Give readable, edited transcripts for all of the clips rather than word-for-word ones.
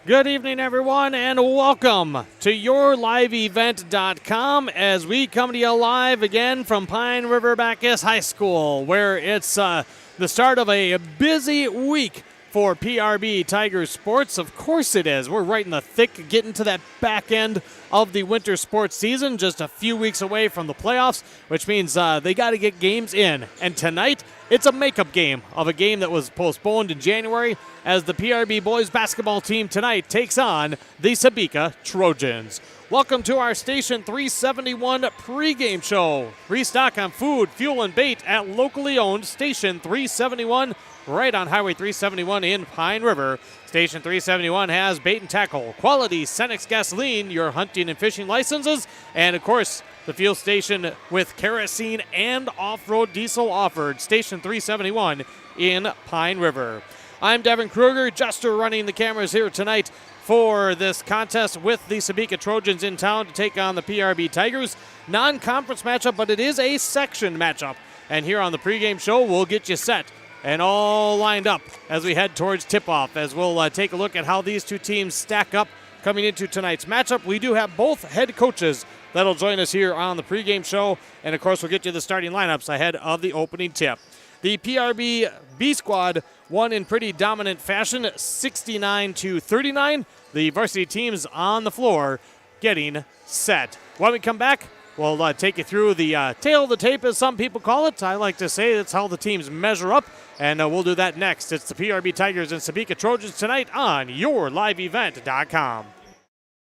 Good evening, everyone, and welcome to YourLiveEvent.com as we come to you live again from Pine River-Backus High School, where it's the start of a busy week for PRB Tigers sports. Of course it is. We're right in the thick, getting to that back end of the winter sports season, just a few weeks away from the playoffs, which means they got to get games in. And tonight, it's a makeup game of a game that was postponed in January as the PRB boys basketball team tonight takes on the Sebeka Trojans. Welcome to our Station 371 pregame show. Restock on food, fuel, and bait at locally owned Station 371 right on Highway 371 in Pine River. Station 371 has bait and tackle, quality Cenex gasoline, your hunting and fishing licenses, and of course, the fuel station with kerosene and off-road diesel offered. Station 371 in Pine River. I'm Devin Kruger, Jester running the cameras here tonight for this contest with the Sebeka Trojans in town to take on the PRB Tigers. Non-conference matchup, but it is a section matchup. And here on the pregame show, we'll get you set and all lined up as we head towards tip-off, as we'll take a look at how these two teams stack up coming into tonight's matchup. We do have both head coaches that'll join us here on the pregame show, and of course we'll get you the starting lineups ahead of the opening tip. The PRB B squad won in pretty dominant fashion, 69-39. The varsity teams on the floor getting set. When we come back, we'll take you through the tail of the tape, as some people call it. I like to say that's how the teams measure up, and we'll do that next. It's the PRB Tigers and Sebeka Trojans tonight on YourLiveEvent.com.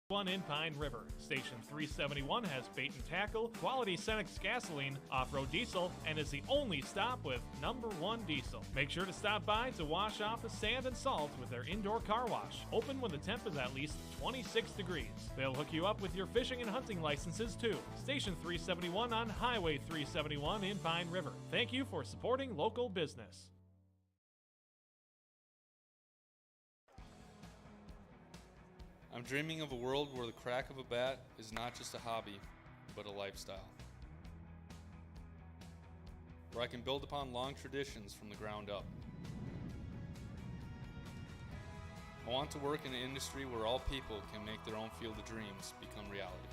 One in Pine River. Station 371 has bait and tackle, quality Cenex gasoline, off-road diesel, and is the only stop with #1 diesel. Make sure to stop by to wash off the sand and salt with their indoor car wash. Open when the temp is at least 26 degrees. They'll hook you up with your fishing and hunting licenses too. Station 371 on Highway 371 in Pine River. Thank you for supporting local business. I'm dreaming of a world where the crack of a bat is not just a hobby, but a lifestyle. Where I can build upon long traditions from the ground up. I want to work in an industry where all people can make their own field of dreams become reality.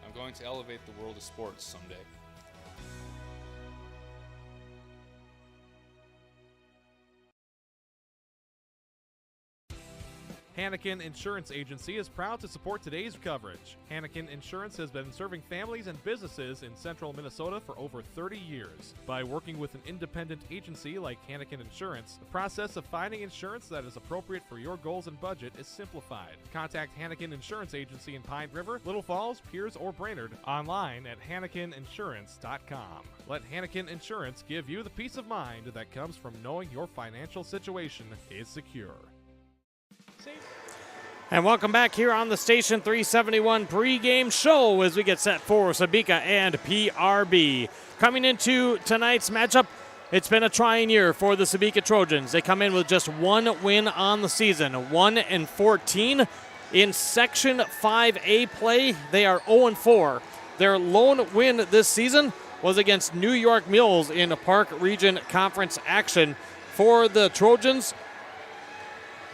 I'm going to elevate the world of sports someday. Hannikin Insurance Agency is proud to support today's coverage. Hannikin Insurance has been serving families and businesses in central Minnesota for over 30 years. By working with an independent agency like Hannikin Insurance, the process of finding insurance that is appropriate for your goals and budget is simplified. Contact Hannikin Insurance Agency in Pine River, Little Falls, Pierce, or Brainerd online at HannikinInsurance.com. Let Hannikin Insurance give you the peace of mind that comes from knowing your financial situation is secure. And welcome back here on the Station 371 pregame show as we get set for Sebeka and PRB. Coming into tonight's matchup, it's been a trying year for the Sebeka Trojans. They come in with just one win on the season, 1-14. In Section 5A play, they are 0-4. Their lone win this season was against New York Mills in a Park Region Conference action. For the Trojans,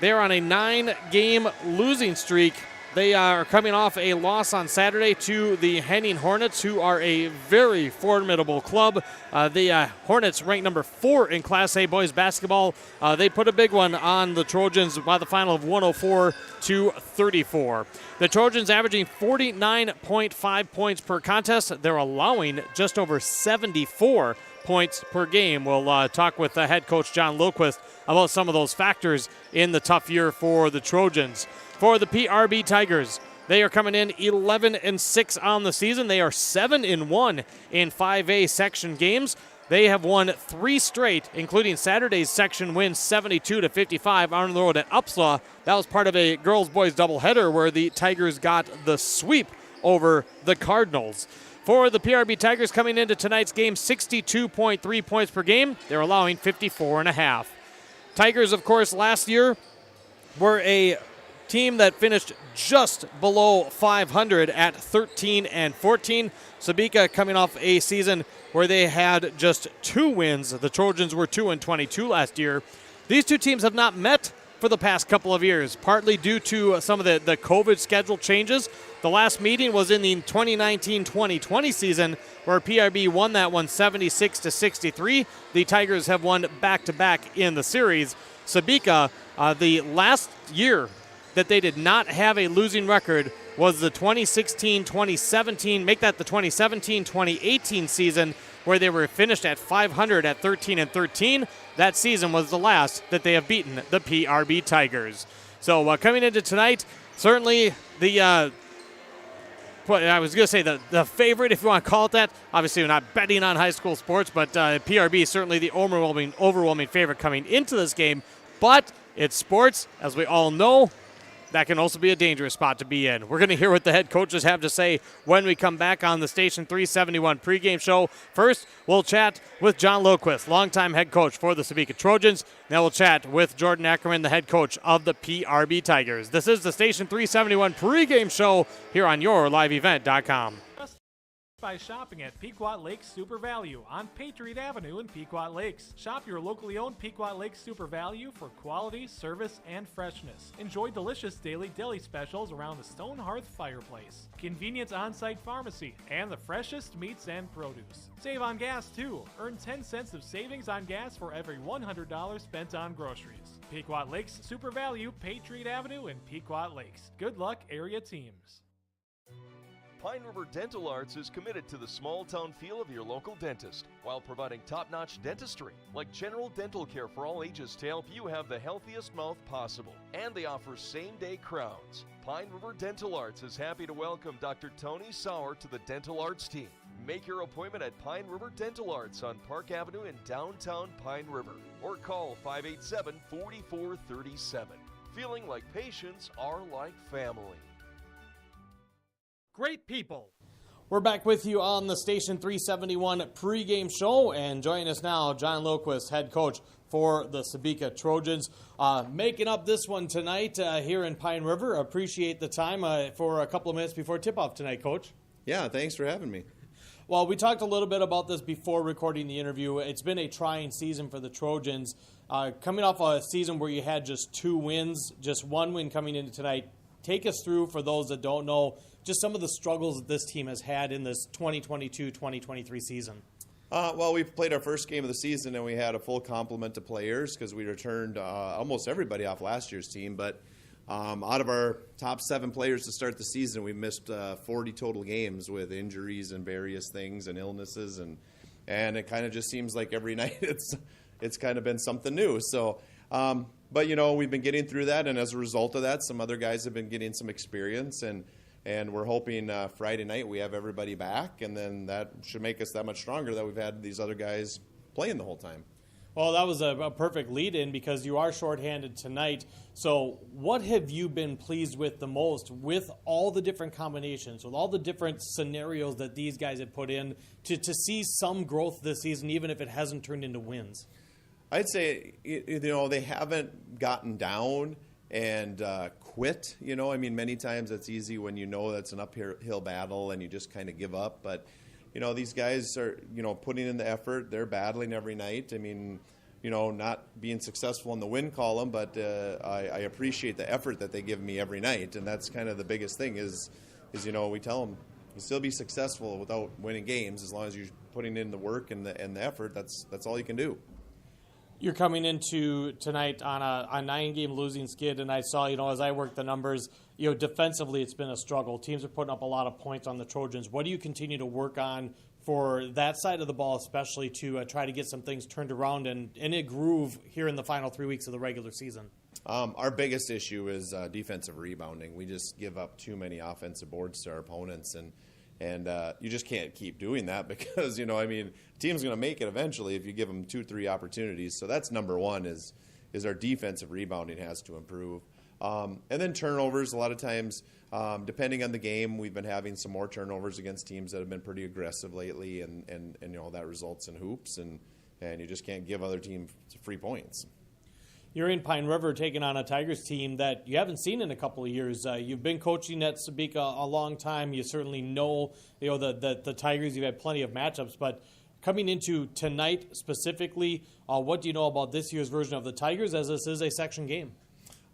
they're on a 9-game losing streak. They are coming off a loss on Saturday to the Henning Hornets, who are a very formidable club. The Hornets ranked number 4 in Class A boys basketball. They put a big one on the Trojans by the final of 104-34. The Trojans averaging 49.5 points per contest. They're allowing just over 74 points per game. We'll talk with head coach John Lilquist about some of those factors in the tough year for the Trojans. For the PRB Tigers, they are coming in 11-6 on the season. They are 7-1 in 5A section games. They have won 3 straight, including Saturday's section win 72-55 on the road at Upslaw. That was part of a girls-boys doubleheader where the Tigers got the sweep over the Cardinals. For the PRB Tigers coming into tonight's game, 62.3 points per game. They're allowing 54.5. Tigers, of course, last year were a team that finished just below 500 at 13-14. Sebeka coming off a season where they had just 2 wins. The Trojans were 2-22 last year. these two teams have not met for the past couple of years, partly due to some of the COVID schedule changes. The last meeting was in the 2019-2020 season, where PRB won that one 76-63. The Tigers have won back-to-back in the series. Sebeka, the last year that they did not have a losing record was the 2016-2017, make that the 2017-2018 season, where they were finished at 500 at 13-13. That season was the last that they have beaten the PRB Tigers. So coming into tonight, certainly the I was going to say the favorite, if you want to call it that. Obviously, we're not betting on high school sports, but PRB is certainly the overwhelming favorite coming into this game. But it's sports, as we all know. That can also be a dangerous spot to be in. We're going to hear what the head coaches have to say when we come back on the Station 371 pregame show. First, we'll chat with John Loquist, longtime head coach for the Sebeka Trojans. Then we'll chat with Jordan Ackerman, the head coach of the PRB Tigers. This is the Station 371 pregame show here on YourLiveEvent.com. By shopping at Pequot Lakes Super Value on Patriot Avenue in Pequot Lakes. Shop your locally owned Pequot Lakes Super Value for quality, service, and freshness. Enjoy delicious daily deli specials around the Stone Hearth fireplace. Convenient on-site pharmacy and the freshest meats and produce. Save on gas too. Earn 10 cents of savings on gas for every $100 spent on groceries. Pequot Lakes Super Value, Patriot Avenue in Pequot Lakes. Good luck, area teams. Pine River Dental Arts is committed to the small-town feel of your local dentist while providing top-notch dentistry, like general dental care for all ages to help you have the healthiest mouth possible. And they offer same-day crowns. Pine River Dental Arts is happy to welcome Dr. Tony Sauer to the Dental Arts team. Make your appointment at Pine River Dental Arts on Park Avenue in downtown Pine River or call 587-4437. Feeling like patients are like family. Great people. We're back with you on the Station 371 pregame show, and joining us now, John Loquist, head coach for the Sebeka Trojans. Making up this one tonight here in Pine River. Appreciate the time for a couple of minutes before tip-off tonight, Coach. Yeah, thanks for having me. Well, we talked a little bit about this before recording the interview. It's been a trying season for the Trojans. Coming off a season where you had just 2 wins, just 1 win coming into tonight. Take us through, for those that don't know, just some of the struggles that this team has had in this 2022-2023 season. Well, we played our first game of the season, and we had a full complement of players because we returned almost everybody off last year's team. But out of our top 7 players to start the season, we missed 40 total games with injuries and various things and illnesses. And it kind of just seems like every night it's kind of been something new. So, but, you know, we've been getting through that, and as a result of that, some other guys have been getting some experience, and we're hoping Friday night we have everybody back, and then that should make us that much stronger that we've had these other guys playing the whole time. Well, that was a perfect lead-in because you are shorthanded tonight. So what have you been pleased with the most with all the different combinations, with all the different scenarios that these guys have put in to see some growth this season, even if it hasn't turned into wins? I'd say, you know, they haven't gotten down and quit. You know, I mean, many times it's easy when you know that's an uphill battle and you just kind of give up. But, you know, these guys are, you know, putting in the effort. They're battling every night. I mean, you know, not being successful in the win column, but I appreciate the effort that they give me every night. And that's kind of the biggest thing is you know, we tell them you still be successful without winning games as long as you're putting in the work and the effort. That's all you can do. You're coming into tonight on a 9-game losing skid, and I saw, you know, as I worked the numbers, you know, defensively it's been a struggle. Teams are putting up a lot of points on the Trojans. What do you continue to work on for that side of the ball, especially to try to get some things turned around and in a groove here in the final 3 weeks of the regular season? Our biggest issue is defensive rebounding. We just give up too many offensive boards to our opponents, and you just can't keep doing that because, you know, I mean, team's going to make it eventually if you give them 2-3 opportunities. So that's number one is our defensive rebounding has to improve. And then turnovers, a lot of times, depending on the game, we've been having some more turnovers against teams that have been pretty aggressive lately, and you know, that results in hoops, and you just can't give other teams free points. You're in Pine River taking on a Tigers team that you haven't seen in a couple of years. You've been coaching at Sebeka a long time. You certainly know, you know, the Tigers. You've had plenty of matchups, but Coming into tonight specifically, what do you know about this year's version of the Tigers, as this is a section game?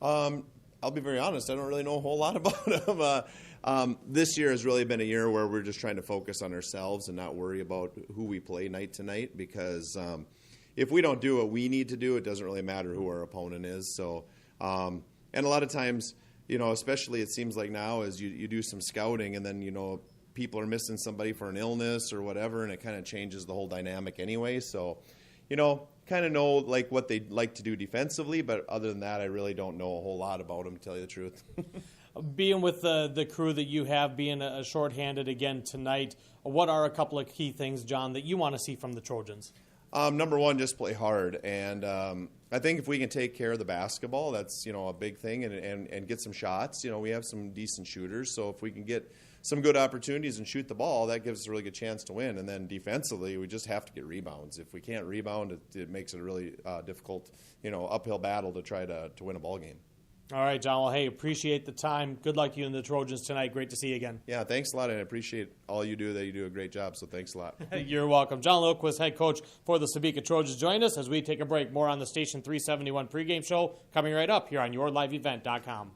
I'll be very honest, I don't really know a whole lot about them. This year has really been a year where we're just trying to focus on ourselves and not worry about who we play night to night, because if we don't do what we need to do, it doesn't really matter who our opponent is. So, and a lot of times, especially it seems like now, as you do some scouting and then, people are missing somebody for an illness or whatever, and it kind of changes the whole dynamic anyway. So, kind of know like what they like to do defensively, but other than that, I really don't know a whole lot about them, to tell you the truth. Being with the crew that you have, being a shorthanded again tonight, what are a couple of key things, John, that you want to see from the Trojans? Number one, just play hard, and I think if we can take care of the basketball, that's a big thing, and get some shots. We have some decent shooters, so if we can get some good opportunities and shoot the ball, that gives us a really good chance to win. And then defensively, we just have to get rebounds. If we can't rebound, it makes it a really difficult, uphill battle to try to win a ball game. All right, John. Well, hey, appreciate the time. Good luck to you and the Trojans tonight. Great to see you again. Yeah, thanks a lot, and I appreciate all you do. That you do a great job, so thanks a lot. You're welcome. John Lilquist, head coach for the Sebeka Trojans, joined us as we take a break. More on the Station 371 pregame show coming right up here on yourliveevent.com.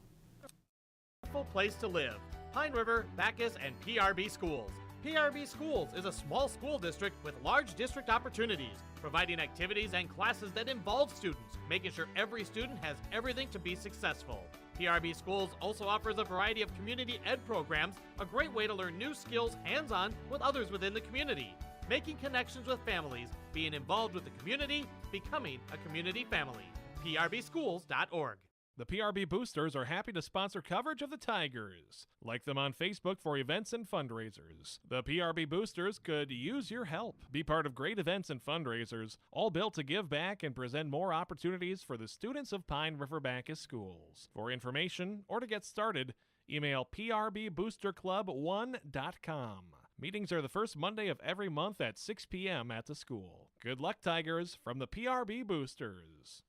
Wonderful place to live. Pine River, Backus, and PRB Schools. PRB Schools is a small school district with large district opportunities, providing activities and classes that involve students, making sure every student has everything to be successful. PRB Schools also offers a variety of community ed programs, a great way to learn new skills hands-on with others within the community, making connections with families, being involved with the community, becoming a community family. PRBschools.org. The PRB Boosters are happy to sponsor coverage of the Tigers. Like them on Facebook for events and fundraisers. The PRB Boosters could use your help. Be part of great events and fundraisers, all built to give back and present more opportunities for the students of Pine River-Backus schools. For information or to get started, email prboosterclub1.com. Meetings are the first Monday of every month at 6 p.m. at the school. Good luck, Tigers, from the PRB Boosters.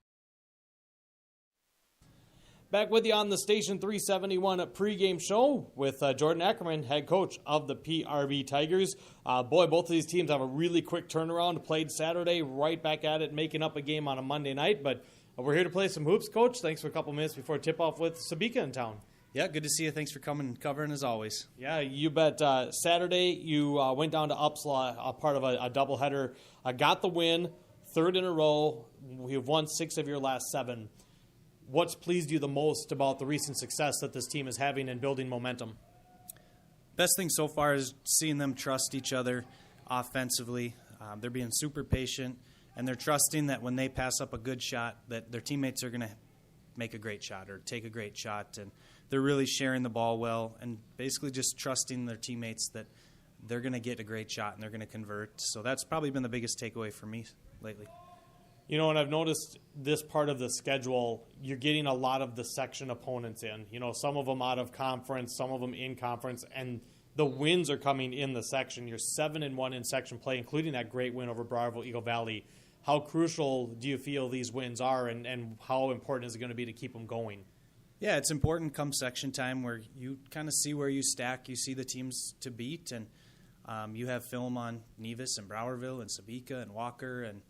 Back with you on the Station 371 pregame show with Jordan Ackerman, head coach of the PRB Tigers. Both of these teams have a really quick turnaround. Played Saturday, right back at it, making up a game on a Monday night. But we're here to play some hoops, Coach. Thanks for a couple minutes before tip-off with Sebeka in town. Yeah, good to see you. Thanks for coming and covering as always. Yeah, you bet. Saturday, you went down to Upsala, a part of a doubleheader. Got the win, third in a row. You've won 6 of your last 7. What's pleased you the most about the recent success that this team is having in building momentum? Best thing so far is seeing them trust each other offensively. They're being super patient, and they're trusting that when they pass up a good shot, that their teammates are going to make a great shot or take a great shot. And they're really sharing the ball well and basically just trusting their teammates that they're going to get a great shot and they're going to convert. So that's probably been the biggest takeaway for me lately. And I've noticed this part of the schedule, you're getting a lot of the section opponents in. Some of them out of conference, some of them in conference, and the wins are coming in the section. You're 7-1 in section play, including that great win over Browardville Eagle Valley. How crucial do you feel these wins are, and how important is it going to be to keep them going? Yeah, it's important come section time where you kind of see where you stack. You see the teams to beat, and you have film on Nevis and Browardville and Sebeka and Walker, and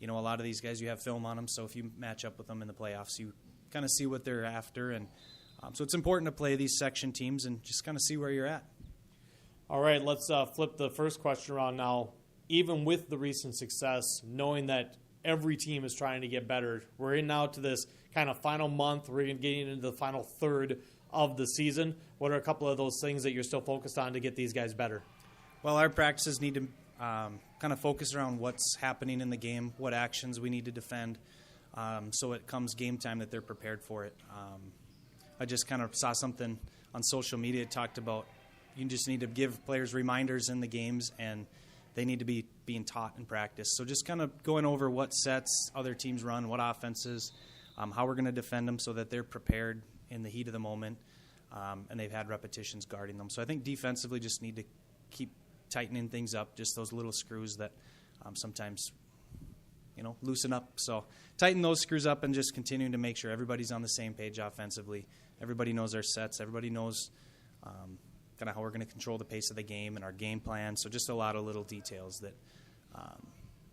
a lot of these guys, you have film on them, so if you match up with them in the playoffs, you kind of see what they're after. And so it's important to play these section teams and just kind of see where you're at. All right, let's flip the first question around now. Even with the recent success, knowing that every team is trying to get better, we're in now to this kind of final month. We're getting into the final third of the season. What are a couple of those things that you're still focused on to get these guys better? Well, our practices need to kind of focus around what's happening in the game, what actions we need to defend, so it comes game time that they're prepared for it. I just kind of saw something on social media. It talked about you just need to give players reminders in the games, and they need to be being taught in practice. So just kind of going over what sets other teams run, what offenses, how we're going to defend them so that they're prepared in the heat of the moment, and they've had repetitions guarding them. So I think defensively just need to keep tightening things up, just those little screws that sometimes, loosen up. So tighten those screws up and just continuing to make sure everybody's on the same page offensively. Everybody knows our sets. Everybody knows kind of how we're going to control the pace of the game and our game plan. So just a lot of little details that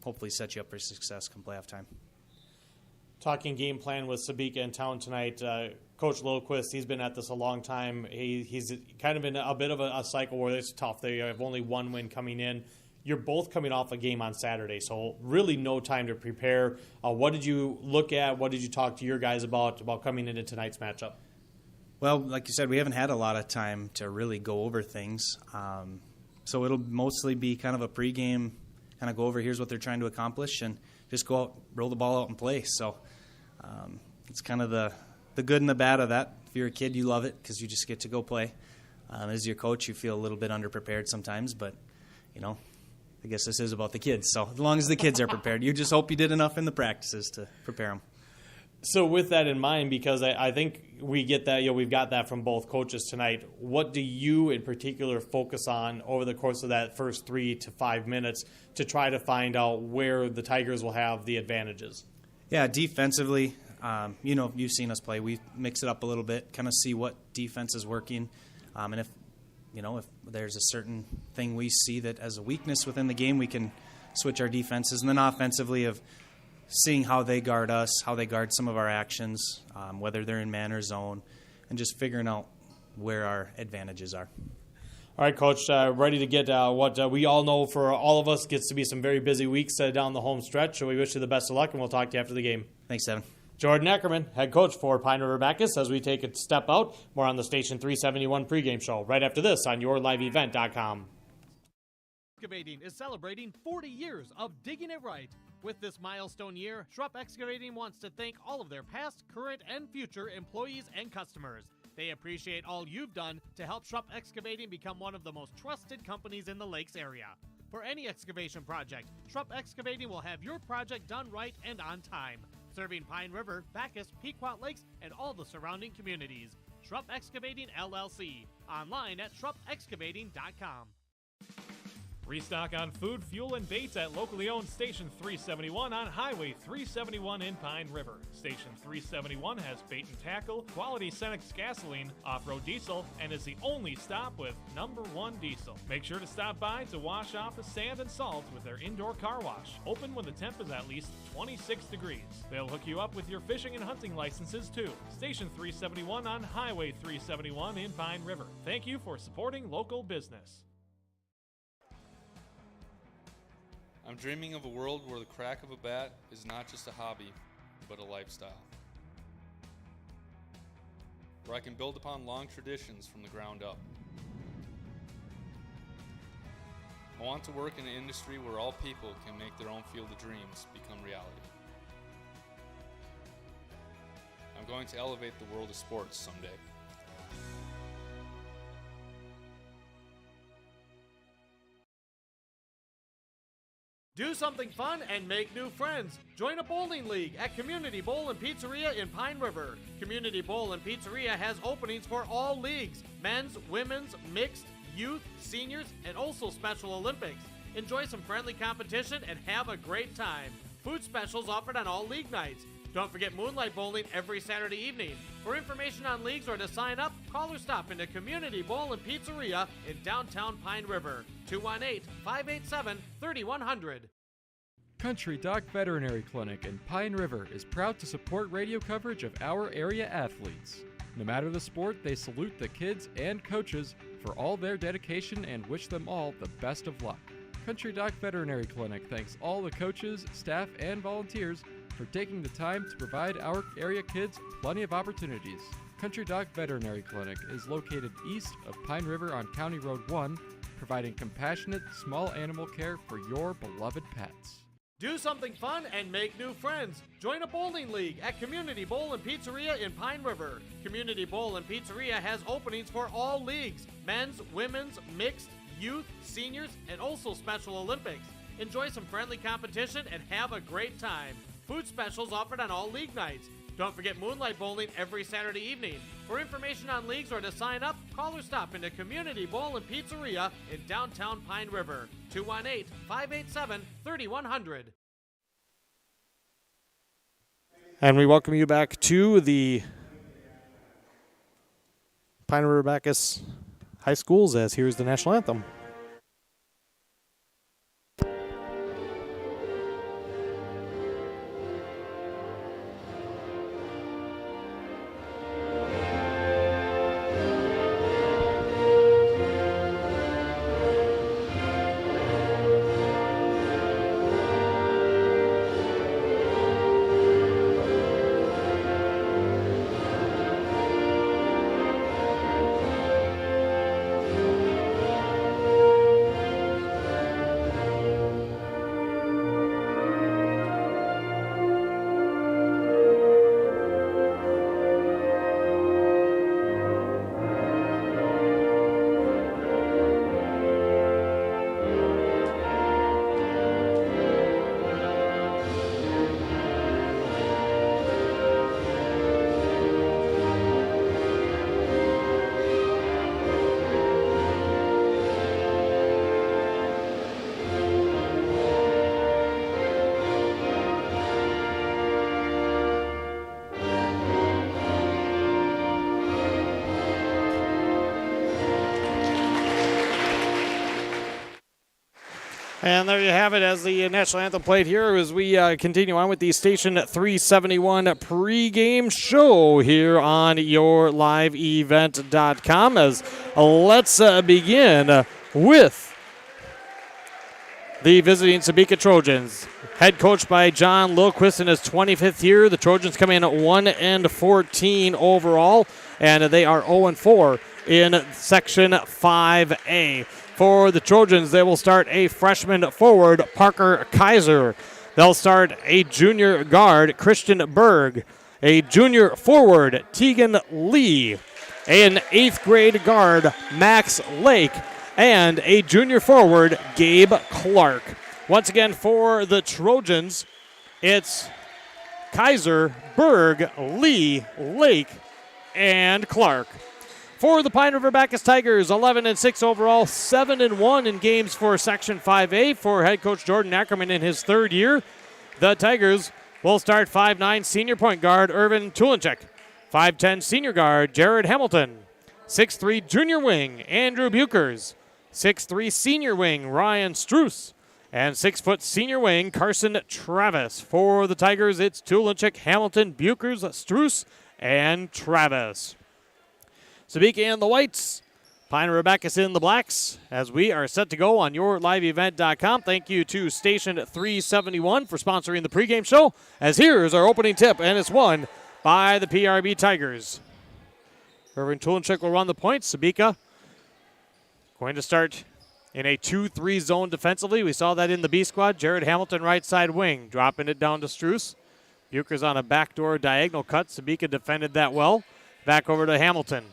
hopefully set you up for success come playoff time. Talking game plan with Sebeka in town tonight, Coach Lilquist, he's been at this a long time. He's kind of in a bit of a cycle where it's tough. They have only one win coming in. You're both coming off a game on Saturday, so really no time to prepare. What did you look at? What did you talk to your guys about coming into tonight's matchup? Well, like you said, we haven't had a lot of time to really go over things. So it'll mostly be kind of a pregame, kind of go over here's what they're trying to accomplish and just go out, roll the ball out and play. So it's kind of the good and the bad of that. If you're a kid, you love it because you just get to go play. As your coach, you feel a little bit underprepared sometimes, but, I guess this is about the kids. So as long as the kids are prepared, you just hope you did enough in the practices to prepare them. So with that in mind, because I think we get that, we've got that from both coaches tonight, what do you in particular focus on over the course of that first 3 to 5 minutes to try to find out where the Tigers will have the advantages? Yeah, defensively, you've seen us play. We mix it up a little bit, kind of see what defense is working. And if there's a certain thing we see that as a weakness within the game, we can switch our defenses. And then offensively of seeing how they guard us, how they guard some of our actions, whether they're in man or zone, and just figuring out where our advantages are. All right, Coach, ready to get what we all know for all of us gets to be some very busy weeks down the home stretch. So we wish you the best of luck, and we'll talk to you after the game. Thanks, Devin. Jordan Eckerman, head coach for Pine River-Backus, as we take a step out. More on the Station 371 pregame show right after this on YourLiveEvent.com. Excavating is celebrating 40 years of digging it right. With this milestone year, Schrupp Excavating wants to thank all of their past, current, and future employees and customers. They appreciate all you've done to help Schrupp Excavating become one of the most trusted companies in the Lakes area. For any excavation project, Schrupp Excavating will have your project done right and on time, serving Pine River, Backus, Pequot Lakes, and all the surrounding communities. Schrupp Excavating LLC, online at schruppexcavating.com. Restock on food, fuel, and baits at locally owned Station 371 on Highway 371 in Pine River. Station 371 has bait and tackle, quality Cenex gasoline, off-road diesel, and is the only stop with #1 diesel. Make sure to stop by to wash off the sand and salt with their indoor car wash, open when the temp is at least 26 degrees. They'll hook you up with your fishing and hunting licenses too. Station 371 on Highway 371 in Pine River. Thank you for supporting local business. I'm dreaming of a world where the crack of a bat is not just a hobby, but a lifestyle. Where I can build upon long traditions from the ground up. I want to work in an industry where all people can make their own field of dreams become reality. I'm going to elevate the world of sports someday. Do something fun and make new friends. Join a bowling league at Community Bowl and Pizzeria in Pine River. Community Bowl and Pizzeria has openings for all leagues: men's, women's, mixed, youth, seniors, and also Special Olympics. Enjoy some friendly competition and have a great time. Food specials offered on all league nights. Don't forget Moonlight Bowling every Saturday evening. For information on leagues or to sign up, call or stop into Community Bowl and Pizzeria in downtown Pine River. 218-587-3100. Country Doc Veterinary Clinic in Pine River is proud to support radio coverage of our area athletes. No matter the sport, they salute the kids and coaches for all their dedication and wish them all the best of luck. Country Doc Veterinary Clinic thanks all the coaches, staff, and volunteers for taking the time to provide our area kids plenty of opportunities. Country Doc Veterinary Clinic is located east of Pine River on County Road 1, providing compassionate small animal care for your beloved pets. Do something fun and make new friends. Join a bowling league at Community Bowl and Pizzeria in Pine River. Community Bowl and Pizzeria has openings for all leagues: men's, women's, mixed, youth, seniors, and also Special Olympics. Enjoy some friendly competition and have a great time. Food specials offered on all league nights. Don't forget Moonlight Bowling every Saturday evening. For information on leagues or to sign up, call or stop into Community Bowl and Pizzeria in downtown Pine River. 218-587-3100. And we welcome you back to the Pine River-Backus High Schools as here's the national anthem. And there you have it as the national anthem played here as we continue on with the Station 371 pregame show here on yourliveevent.com. As let's begin with the visiting Sebeka Trojans. Head coached by John Lilquist in his 25th year. The Trojans come in at 1-14 overall, and they are 0-4 in Section 5A. For the Trojans, they will start a freshman forward, Parker Kaiser. They'll start a junior guard, Christian Berg. A junior forward, Tegan Lee. An 8th grade guard, Max Lake. And a junior forward, Gabe Clark. Once again, for the Trojans, it's Kaiser, Berg, Lee, Lake, and Clark. For the Pine River-Backus Tigers, 11-6 overall, 7-1 in games for Section 5A. For head coach Jordan Ackerman in his 3rd year, the Tigers will start 5'9" senior point guard Irvin Tulinchek, 5'10" senior guard Jared Hamilton, 6'3" junior wing Andrew Bukers, 6'3" senior wing Ryan Struess, and 6' senior wing Carson Travis. For the Tigers, it's Tulinchek, Hamilton, Bukers, Struess, and Travis. Sebeka in the whites, Pine River-Backus in the blacks, as we are set to go on yourliveevent.com. Thank you to Station 371 for sponsoring the pregame show, as here's our opening tip, and it's won by the PRB Tigers. Irvin Tulinchek will run the points. Sebeka going to start in a 2-3 zone defensively. We saw that in the B squad. Jared Hamilton, right side wing, dropping it down to Struess. Bukers on a backdoor diagonal cut. Sebeka defended that well. Back over to Hamilton.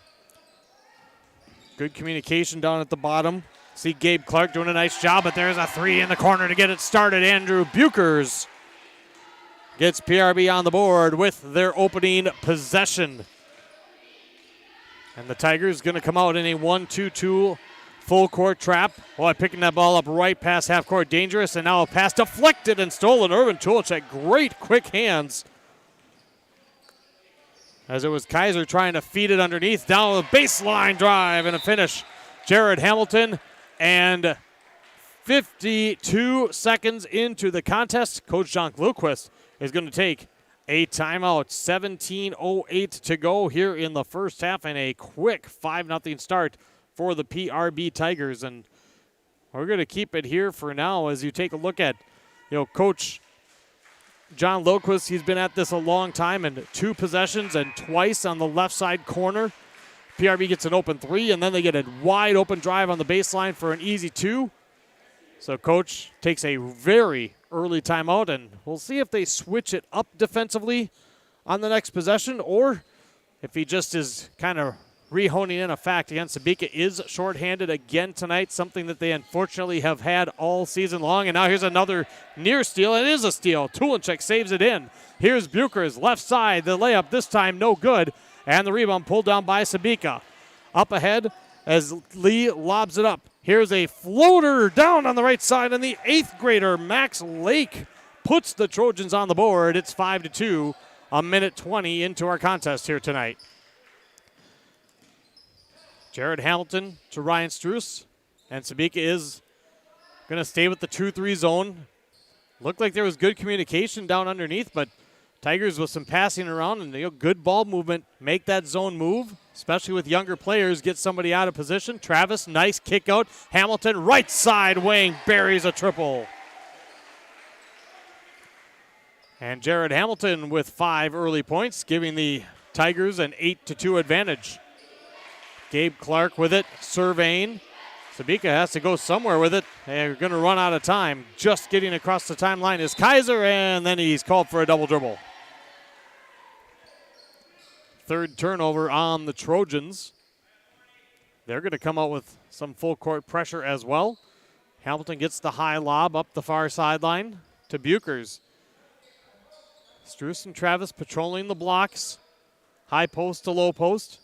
Good communication down at the bottom. See Gabe Clark doing a nice job, but there's a 3 in the corner to get it started. Andrew Bukers gets PRB on the board with their opening possession. And the Tigers going to come out in a 1-2-2 full court trap. Boy, picking that ball up right past half court. Dangerous, and now a pass deflected and stolen. Irvin Tulinchek, great quick hands. As it was Kaiser trying to feed it underneath, down the baseline drive and a finish. Jared Hamilton, and 52 seconds into the contest, Coach John Lilquist is going to take a timeout. 17:08 to go here in the first half, and a quick 5-0 start for the PRB Tigers. And we're going to keep it here for now as you take a look at, Coach John Lilquist. He's been at this a long time, and 2 possessions and twice on the left side corner. PRB gets an open 3, and then they get a wide open drive on the baseline for an easy 2. So Coach takes a very early timeout, and we'll see if they switch it up defensively on the next possession, or if he just is kind of re-honing in a fact. Again, Sebeka is shorthanded again tonight, something that they unfortunately have had all season long. And now here's another near steal. It is a steal. Tulinchek saves it in. Here's Bukers, left side. The layup this time no good. And the rebound pulled down by Sebeka. Up ahead as Lee lobs it up. Here's a floater down on the right side, and the 8th grader, Max Lake, puts the Trojans on the board. It's 5-2, a minute 20 into our contest here tonight. Jared Hamilton to Ryan Struess, and Sebeka is going to stay with the 2-3 zone. Looked like there was good communication down underneath, but Tigers with some passing around and good ball movement make that zone move, especially with younger players, get somebody out of position. Travis, nice kick out. Hamilton, right side wing, buries a triple. And Jared Hamilton with 5 early points, giving the Tigers an 8-2 advantage. Gabe Clark with it, surveying. Sebeka has to go somewhere with it. They're going to run out of time. Just getting across the timeline is Kaiser, and then he's called for a double dribble. 3rd turnover on the Trojans. They're going to come out with some full court pressure as well. Hamilton gets the high lob up the far sideline to Bukers. Struess and Travis patrolling the blocks. High post to low post.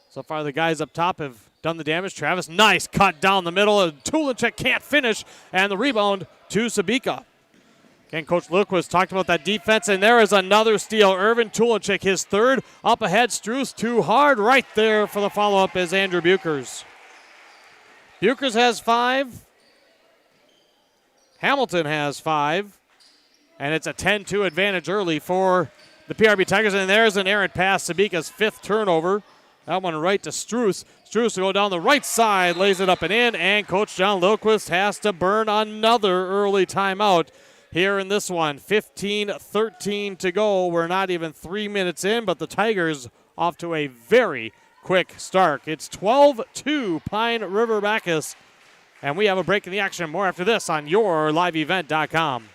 So far, the guys up top have done the damage. Travis, nice cut down the middle. And Tulinchek can't finish. And the rebound to Sebeka. Again, Coach Lilquist talked about that defense. And there is another steal. Irvin Tulinchek, his 3rd. Up ahead, Struess too hard. Right there for the follow-up is Andrew Bukers. Bukers has 5. Hamilton has 5. And it's a 10-2 advantage early for the PRB Tigers. And there's an errant pass. Sebeka's 5th turnover. That one right to Struess. Struess will go down the right side, lays it up and in, and Coach John Lilquist has to burn another early timeout here in this one. 15-13 to go. We're not even 3 minutes in, but the Tigers off to a very quick start. It's 12-2 Pine River-Backus, and we have a break in the action. More after this on YourLiveEvent.com.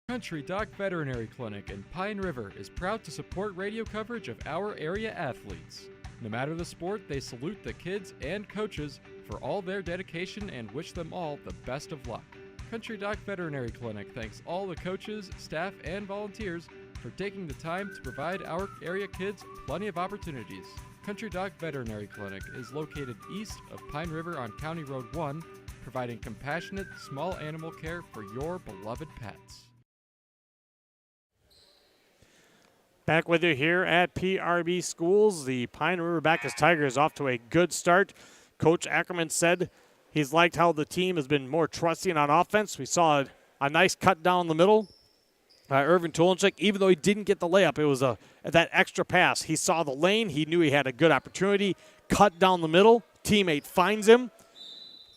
Country Doc Veterinary Clinic in Pine River is proud to support radio coverage of our area athletes. No matter the sport, they salute the kids and coaches for all their dedication and wish them all the best of luck. Country Doc Veterinary Clinic thanks all the coaches, staff, and volunteers for taking the time to provide our area kids plenty of opportunities. Country Doc Veterinary Clinic is located east of Pine River on County Road 1, providing compassionate small animal care for your beloved pets. Back with you here at PRB Schools. The Pine River-Backus Tigers off to a good start. Coach Ackerman said he's liked how the team has been more trusting on offense. We saw a nice cut down the middle. Irvin Tulenchik, even though he didn't get the layup, it was that extra pass. He saw the lane. He knew he had a good opportunity. Cut down the middle. Teammate finds him.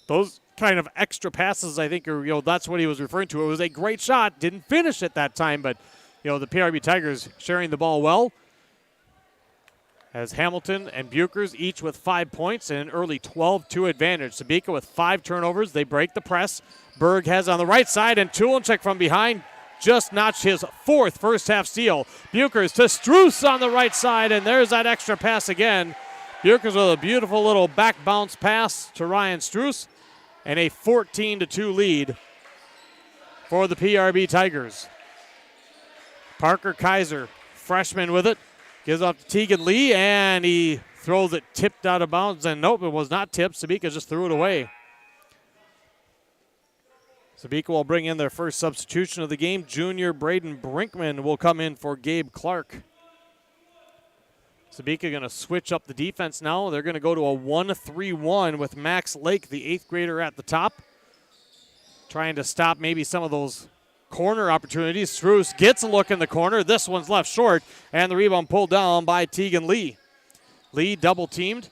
Those kind of extra passes, I think, are, that's what he was referring to. It was a great shot. Didn't finish at that time, but the PRB Tigers sharing the ball well. As Hamilton and Buchers each with 5 points and an early 12-2 advantage. Sebeka with 5 turnovers. They break the press. Berg has on the right side, and Tulenchik from behind just notched his 4th first-half steal. Buchers to Struess on the right side, and there's that extra pass again. Buchers with a beautiful little back bounce pass to Ryan Struess, and a 14-2 lead for the PRB Tigers. Parker Kaiser, freshman with it, gives off to Tegan Lee, and he throws it tipped out of bounds, and nope, it was not tipped. Sebeka just threw it away. Sebeka will bring in their first substitution of the game. Junior Braden Brinkman will come in for Gabe Clark. Sebeka going to switch up the defense now. They're going to go to a 1-3-1 with Max Lake, the 8th grader, at the top, trying to stop maybe some of those corner opportunities. Struess gets a look in the corner. This one's left short, and the rebound pulled down by Tegan Lee. Lee double teamed.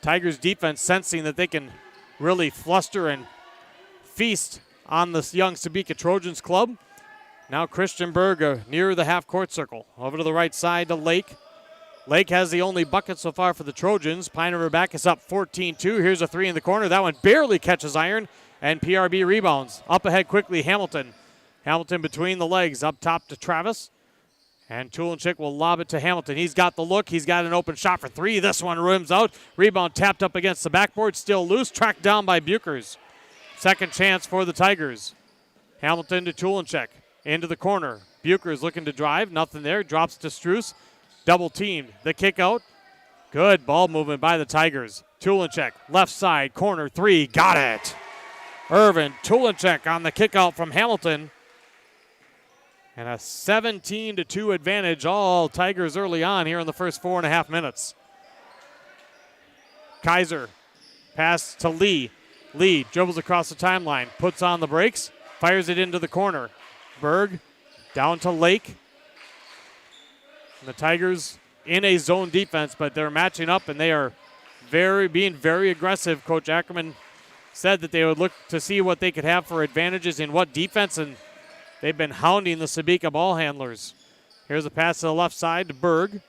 Tigers defense sensing that they can really fluster and feast on this young Sebeka Trojans club. Now Christian Berg near the half-court circle. Over to the right side to Lake. Lake has the only bucket so far for the Trojans. Pine River-Backus up 14-2. Here's a 3 in the corner. That one barely catches iron, and PRB rebounds. Up ahead quickly, Hamilton. Hamilton between the legs, up top to Travis. And Tulenchik will lob it to Hamilton. He's got the look. He's got an open shot for 3. This one rims out. Rebound tapped up against the backboard. Still loose. Tracked down by Buchers. Second chance for the Tigers. Hamilton to Tulenchik. Into the corner. Buchers looking to drive. Nothing there. Drops to Struess. Double teamed. The kick out. Good ball movement by the Tigers. Tulenchik, left side, corner 3. Got it. Irvin Tulenchik on the kick out from Hamilton. And a 17-2 advantage, all Tigers early on here in the first 4.5 minutes. Kaiser, pass to Lee. Lee dribbles across the timeline, puts on the brakes, fires it into the corner. Berg down to Lake. And the Tigers in a zone defense, but they're matching up and they are being very aggressive. Coach Ackerman said that they would look to see what they could have for advantages in what defense, and they've been hounding the Sebeka ball handlers. Here's a pass to the left side to Berg.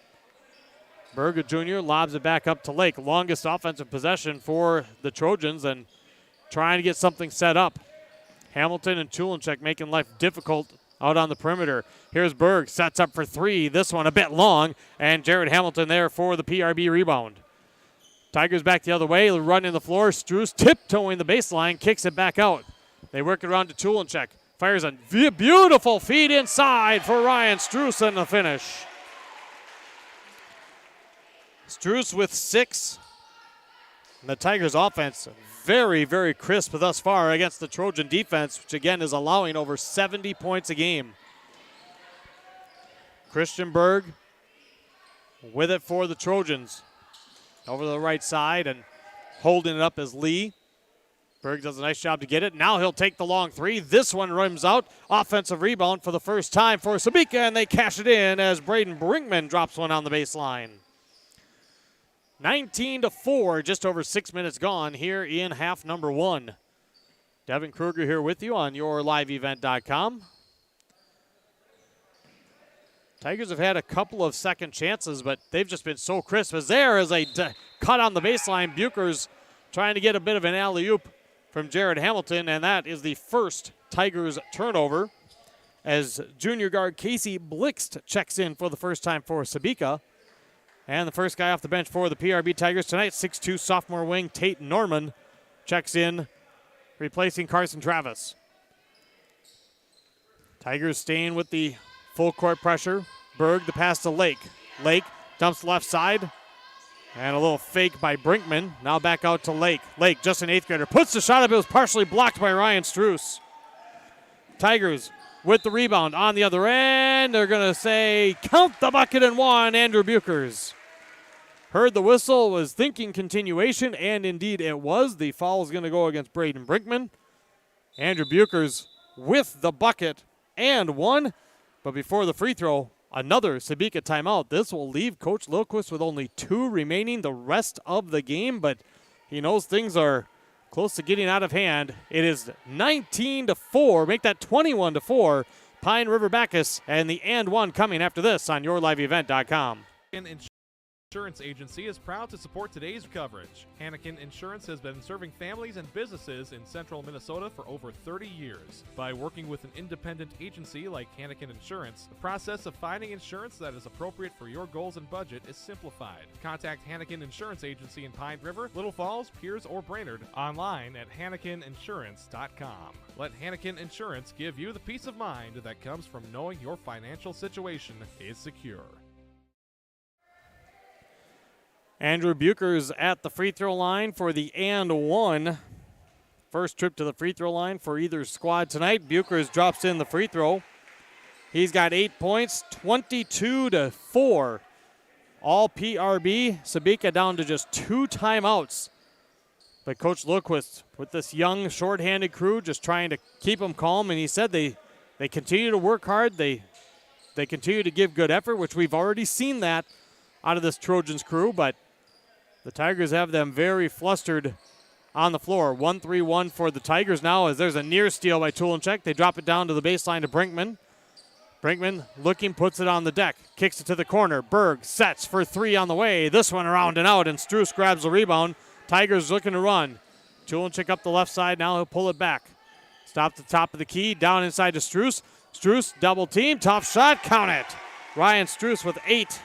Berg, a junior, lobs it back up to Lake. Longest offensive possession for the Trojans and trying to get something set up. Hamilton and Tulenchik making life difficult out on the perimeter. Here's Berg, sets up for 3. This one a bit long, and Jared Hamilton there for the PRB rebound. Tigers back the other way, running the floor. Struess tiptoeing the baseline, kicks it back out. They work it around to Tulenchik. Fires a beautiful feed inside for Ryan Struess in the finish. Struess with 6. And the Tigers offense very, very crisp thus far against the Trojan defense, which again is allowing over 70 points a game. Christian Berg with it for the Trojans. Over to the right side and holding it up as Lee. Berg does a nice job to get it. Now he'll take the long three. This one rims out. Offensive rebound for the first time for Sebeka, and they cash it in as Braden Brinkman drops one on the baseline. 19-4, just over 6 minutes gone here in half number one. Devin Kruger here with you on yourliveevent.com. Tigers have had a couple of second chances, but they've just been so crisp. As there is a cut on the baseline. Buchers trying to get a bit of an alley-oop from Jared Hamilton, and that is the first Tigers turnover as junior guard Casey Blixt checks in for the first time for Sebeka. And the first guy off the bench for the PRB Tigers tonight, 6'2 sophomore wing Tate Norman, checks in, replacing Carson Travis. Tigers staying with the full court pressure. Berg, the pass to Lake. Lake dumps left side. And a little fake by Brinkman. Now back out to Lake. Lake, just an eighth grader, puts the shot up. It was partially blocked by Ryan Struess. Tigers with the rebound on the other end. They're going to say, count the bucket and one, Andrew Buchers. Heard the whistle, was thinking continuation, and indeed it was. The foul is going to go against Braden Brinkman. Andrew Buchers with the bucket and one. But before the free throw, another Sebeka timeout. This will leave Coach Lilquist with only 2 remaining the rest of the game, but he knows things are close to getting out of hand. It is 19-4. Make that 21-4. Pine River-Backus and the and one coming after this on yourliveevent.com. Insurance Agency is proud to support today's coverage. Hannikin Insurance has been serving families and businesses in central Minnesota for over 30 years. By working with an independent agency like Hannikin Insurance, the process of finding insurance that is appropriate for your goals and budget is simplified. Contact Hannikin Insurance Agency in Pine River, Little Falls, Pierce, or Brainerd online at HannikinInsurance.com. Let Hannikin Insurance give you the peace of mind that comes from knowing your financial situation is secure. Andrew Buchers at the free throw line for the and one. First trip to the free throw line for either squad tonight. Buchers drops in the free throw. He's got 8 points, 22-4. All PRB. Sebeka down to just 2 timeouts. But Coach Lilquist with this young, short-handed crew just trying to keep them calm. And he said they continue to work hard. They continue to give good effort, which we've already seen that out of this Trojans crew. But the Tigers have them very flustered on the floor. 1-3-1 for the Tigers now as there's a near steal by Tulenchek. They drop it down to the baseline to Brinkman. Brinkman looking, puts it on the deck, kicks it to the corner. Berg sets for 3 on the way. This one around and out, and Struess grabs the rebound. Tigers looking to run. Tulenchek up the left side. Now he'll pull it back. Stop the top of the key, down inside to Struess. Struess double team, tough shot, count it. Ryan Struess with 8.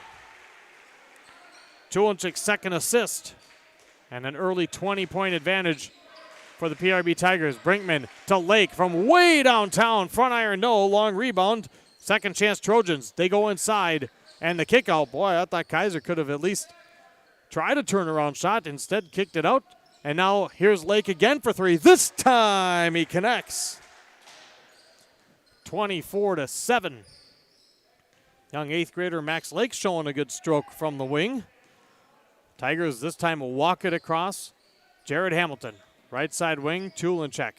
Tulenchek's second assist and an early 20-point advantage for the PRB Tigers. Brinkman to Lake from way downtown. Front iron, no. Long rebound. Second chance Trojans. They go inside. And the kick out. Boy, I thought Kaiser could have at least tried a turnaround shot. Instead, kicked it out. And now here's Lake again for 3. This time he connects. 24-7. Young 8th grader Max Lake showing a good stroke from the wing. Tigers this time will walk it across. Jared Hamilton, right side wing, Tulenchek.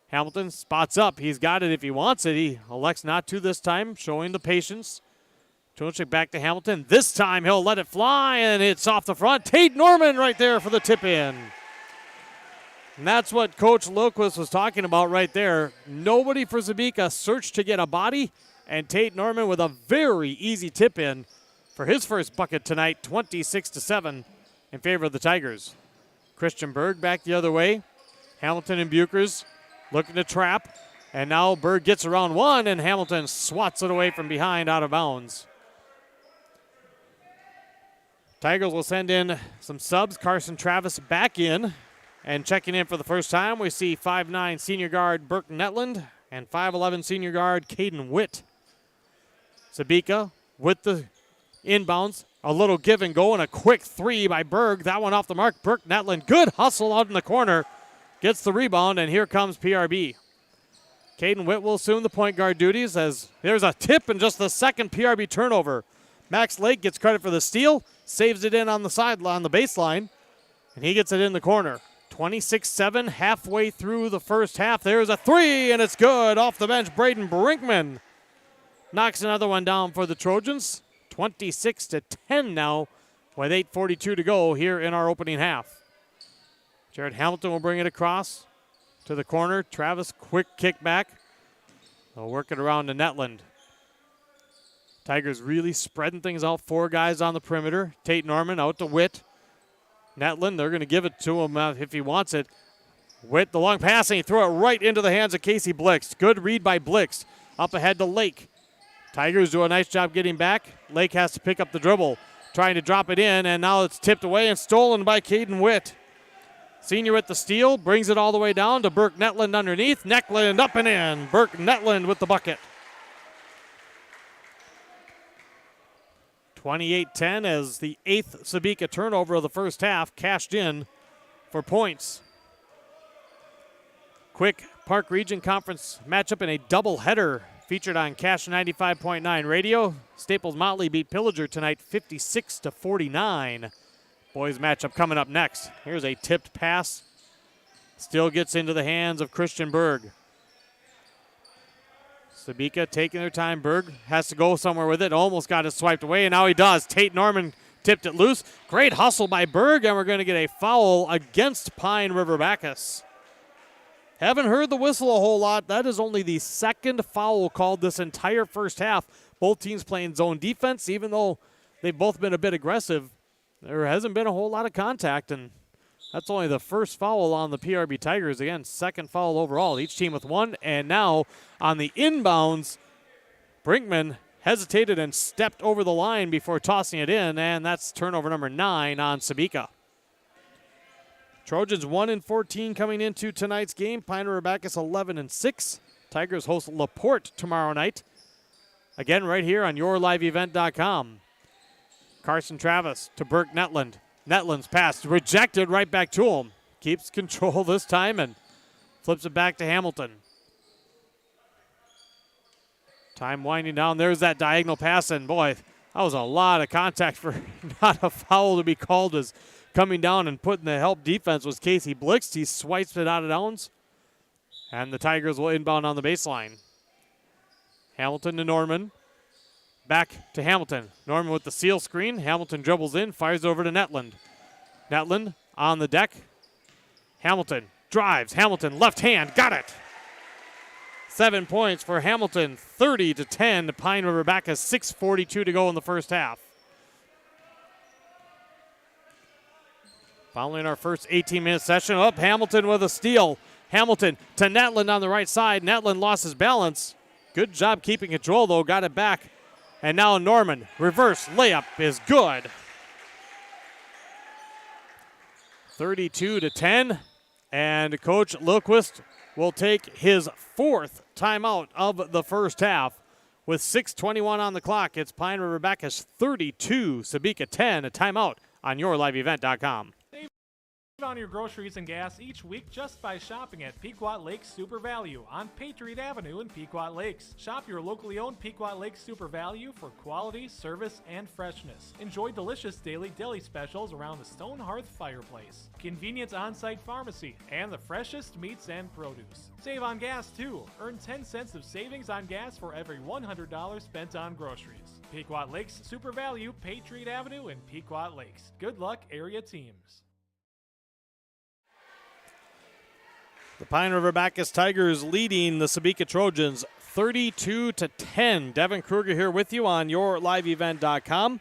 Hamilton spots up. He's got it if he wants it. He elects not to this time, showing the patience. Tulenchek back to Hamilton. This time he'll let it fly, and it's off the front. Tate Norman right there for the tip-in. And that's what Coach Lilquist was talking about right there. Nobody for Sebeka searched to get a body, and Tate Norman with a very easy tip-in for his first bucket tonight, 26-7 in favor of the Tigers. Christian Berg back the other way. Hamilton and Buchers looking to trap. And now Berg gets around one, and Hamilton swats it away from behind out of bounds. Tigers will send in some subs. Carson Travis back in. And checking in for the first time, we see 5'9 senior guard Burke Netland and 5'11 senior guard Caden Witt. Sebeka with the inbounds, a little give and go, and a quick 3 by Berg. That one off the mark. Burke Netland, good hustle out in the corner. Gets the rebound, and here comes PRB. Caden Witt will assume the point guard duties as there's a tip and just the second PRB turnover. Max Lake gets credit for the steal, saves it in on the sideline, on the baseline, and he gets it in the corner. 26-7, halfway through the first half. There's a three, and it's good. Off the bench, Braden Brinkman knocks another one down for the Trojans. 26-10 now with 8:42 to go here in our opening half. Jared Hamilton will bring it across to the corner. Travis, quick kick back. They'll work it around to Netland. Tigers really spreading things out. 4 guys on the perimeter. Tate Norman out to Witt. Netland, they're going to give it to him if he wants it. Witt, the long pass, and he threw it right into the hands of Casey Blixt. Good read by Blixt. Up ahead to Lake. Tigers do a nice job getting back. Lake has to pick up the dribble, trying to drop it in, and now it's tipped away and stolen by Caden Witt. Senior with the steal, brings it all the way down to Burke Netland underneath. Netland up and in. Burke Netland with the bucket. 28-10 as the 8th Sebeka turnover of the first half cashed in for points. Quick Park Region Conference matchup in a doubleheader featured on Cash 95.9 radio. Staples Motley beat Pillager tonight 56-49. Boys matchup coming up next. Here's a tipped pass. Still gets into the hands of Christian Berg. Sebeka taking their time. Berg has to go somewhere with it. Almost got it swiped away, and now he does. Tate Norman tipped it loose. Great hustle by Berg, and we're going to get a foul against Pine River-Backus. Haven't heard the whistle a whole lot. That is only the second foul called this entire first half. Both teams playing zone defense, even though they've both been a bit aggressive. There hasn't been a whole lot of contact, and that's only the first foul on the PRB Tigers. Again, second foul overall. Each team with 1. And now on the inbounds, Brinkman hesitated and stepped over the line before tossing it in, and that's turnover number 9 on Sebeka. Trojans 1-14 coming into tonight's game. Pine River-Backus 11-6. Tigers host LaPorte tomorrow night. Again, right here on yourliveevent.com. Carson Travis to Burke Netland. Netland's pass rejected right back to him. Keeps control this time and flips it back to Hamilton. Time winding down. There's that diagonal pass, and boy, that was a lot of contact for not a foul to be called, as coming down and putting the help defense was Casey Blixt. He swipes it out of bounds, and the Tigers will inbound on the baseline. Hamilton to Norman. Back to Hamilton. Norman with the seal screen. Hamilton dribbles in, fires over to Netland. Netland on the deck. Hamilton drives. Hamilton left hand. Got it. 7 points for Hamilton. 30-10 to Pine River-Backus. 6:42 to go in the first half. Following our first 18-minute session. Up Hamilton with a steal. Hamilton to Netland on the right side. Netland lost his balance. Good job keeping control, though. Got it back. And now Norman, reverse layup is good. 32-10, and Coach Lilquist will take his 4th timeout of the first half. With 6:21 on the clock, it's Pine River-Backus 32, Sebeka 10, a timeout on yourliveevent.com. On your groceries and gas each week just by shopping at Pequot Lakes Super Value on Patriot Avenue in Pequot Lakes. Shop your locally owned Pequot Lakes Super Value for quality, service, and freshness. Enjoy delicious daily deli specials around the Stone Hearth fireplace, convenient on-site pharmacy, and the freshest meats and produce. Save on gas too. Earn 10 cents of savings on gas for every $100 spent on groceries. Pequot Lakes Super Value, Patriot Avenue in Pequot Lakes. Good luck, area teams. The Pine River-Backus Tigers leading the Sebeka Trojans 32-10. Devin Kruger here with you on yourliveevent.com.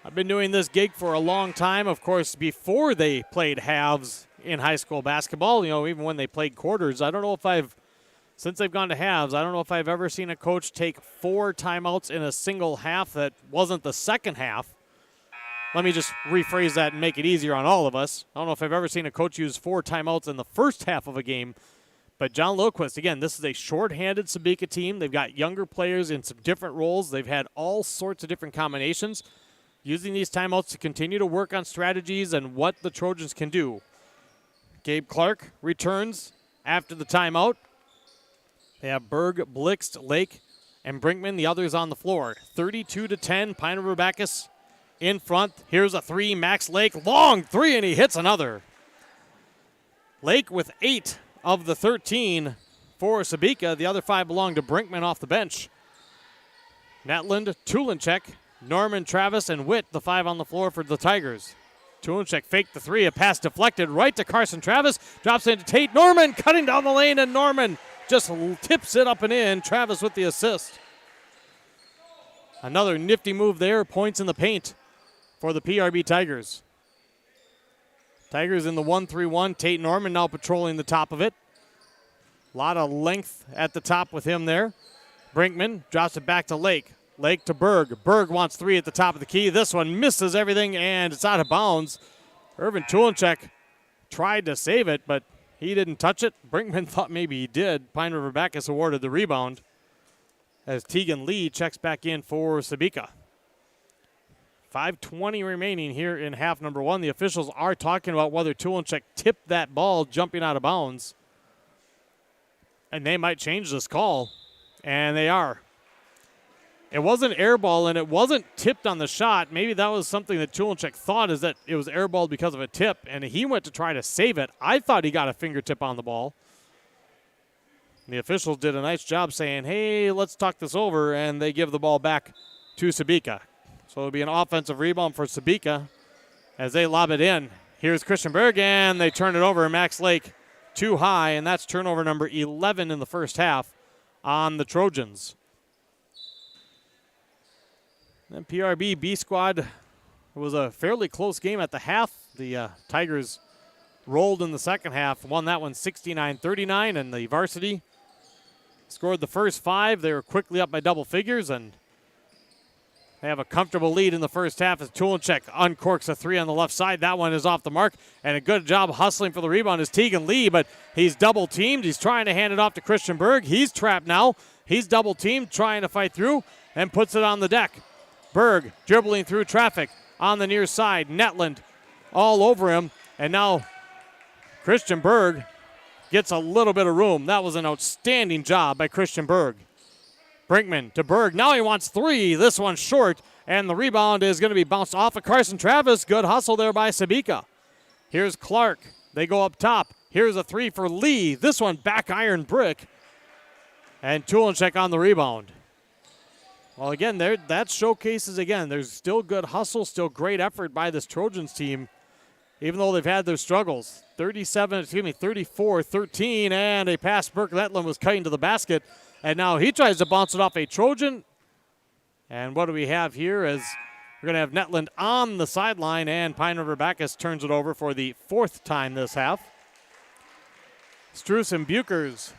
I've been doing this gig for a long time, of course, before they played halves in high school basketball. You know, even when they played quarters. Since they've gone to halves, I don't know if I've ever seen a coach take 4 timeouts in a single half that wasn't the second half. Let me just rephrase that and make it easier on all of us. I don't know if I've ever seen a coach use 4 timeouts in the first half of a game. But John Lilquist, again, this is a shorthanded Sebeka team. They've got younger players in some different roles. They've had all sorts of different combinations. Using these timeouts to continue to work on strategies and what the Trojans can do. Gabe Clark returns after the timeout. They have Berg, Blixt, Lake, and Brinkman, the others on the floor. 32-10, Pine River-Backus in front. Here's a 3, Max Lake, long 3, and he hits another. Lake with 8 of the 13 for Sebeka. The other 5 belong to Brinkman off the bench. Netland, Tulinchek, Norman, Travis, and Witt, the 5 on the floor for the Tigers. Tulinchek faked the 3, a pass deflected right to Carson Travis, drops into Tate Norman, cutting down the lane, and Norman just tips it up and in. Travis with the assist. Another nifty move there, points in the paint for the PRB Tigers. Tigers in the 1-3-1. Tate Norman now patrolling the top of it. A lot of length at the top with him there. Brinkman drops it back to Lake. Lake to Berg. Berg wants 3 at the top of the key. This one misses everything, and it's out of bounds. Irvin Tulinchek tried to save it, but he didn't touch it. Brinkman thought maybe he did. Pine River-Backus awarded the rebound as Tegan Lee checks back in for Sebeka. 5:20 remaining here in half number 1. The officials are talking about whether Tulinchek tipped that ball jumping out of bounds. And they might change this call. And they are. It wasn't air ball, and it wasn't tipped on the shot. Maybe that was something that Tulinchek thought, is that it was air balled because of a tip, and he went to try to save it. I thought he got a fingertip on the ball. The officials did a nice job saying, hey, let's talk this over, and they give the ball back to Sebeka. So it'll be an offensive rebound for Sebeka as they lob it in. Here's Christian Berg, and they turn it over. Max Lake too high, and that's turnover number 11 in the first half on the Trojans. Then PRB B squad, it was a fairly close game at the half. The Tigers rolled in the second half, won that one 69-39, and the varsity scored the first 5. They were quickly up by double figures, and they have a comfortable lead in the first half as Tulinchek uncorks a 3 on the left side. That one is off the mark, and a good job hustling for the rebound is Tegan Lee, but he's double-teamed. He's trying to hand it off to Christian Berg. He's trapped now. He's double-teamed, trying to fight through, and puts it on the deck. Berg dribbling through traffic on the near side. Netland all over him, and now Christian Berg gets a little bit of room. That was an outstanding job by Christian Berg. Brinkman to Berg. Now he wants 3. This one's short, and the rebound is going to be bounced off of Carson Travis. Good hustle there by Sebeka. Here's Clark. They go up top. Here's a 3 for Lee. This one back iron brick. And Tulinchek on the rebound. Well, again, that showcases, again, there's still good hustle, still great effort by this Trojans team, even though they've had their struggles. 34-13, and a pass. Burke Letland was cutting to the basket. And now he tries to bounce it off a Trojan. And what do we have here is we're going to have Netland on the sideline, and Pine River-Backus turns it over for the 4th time this half. Struess and Buchers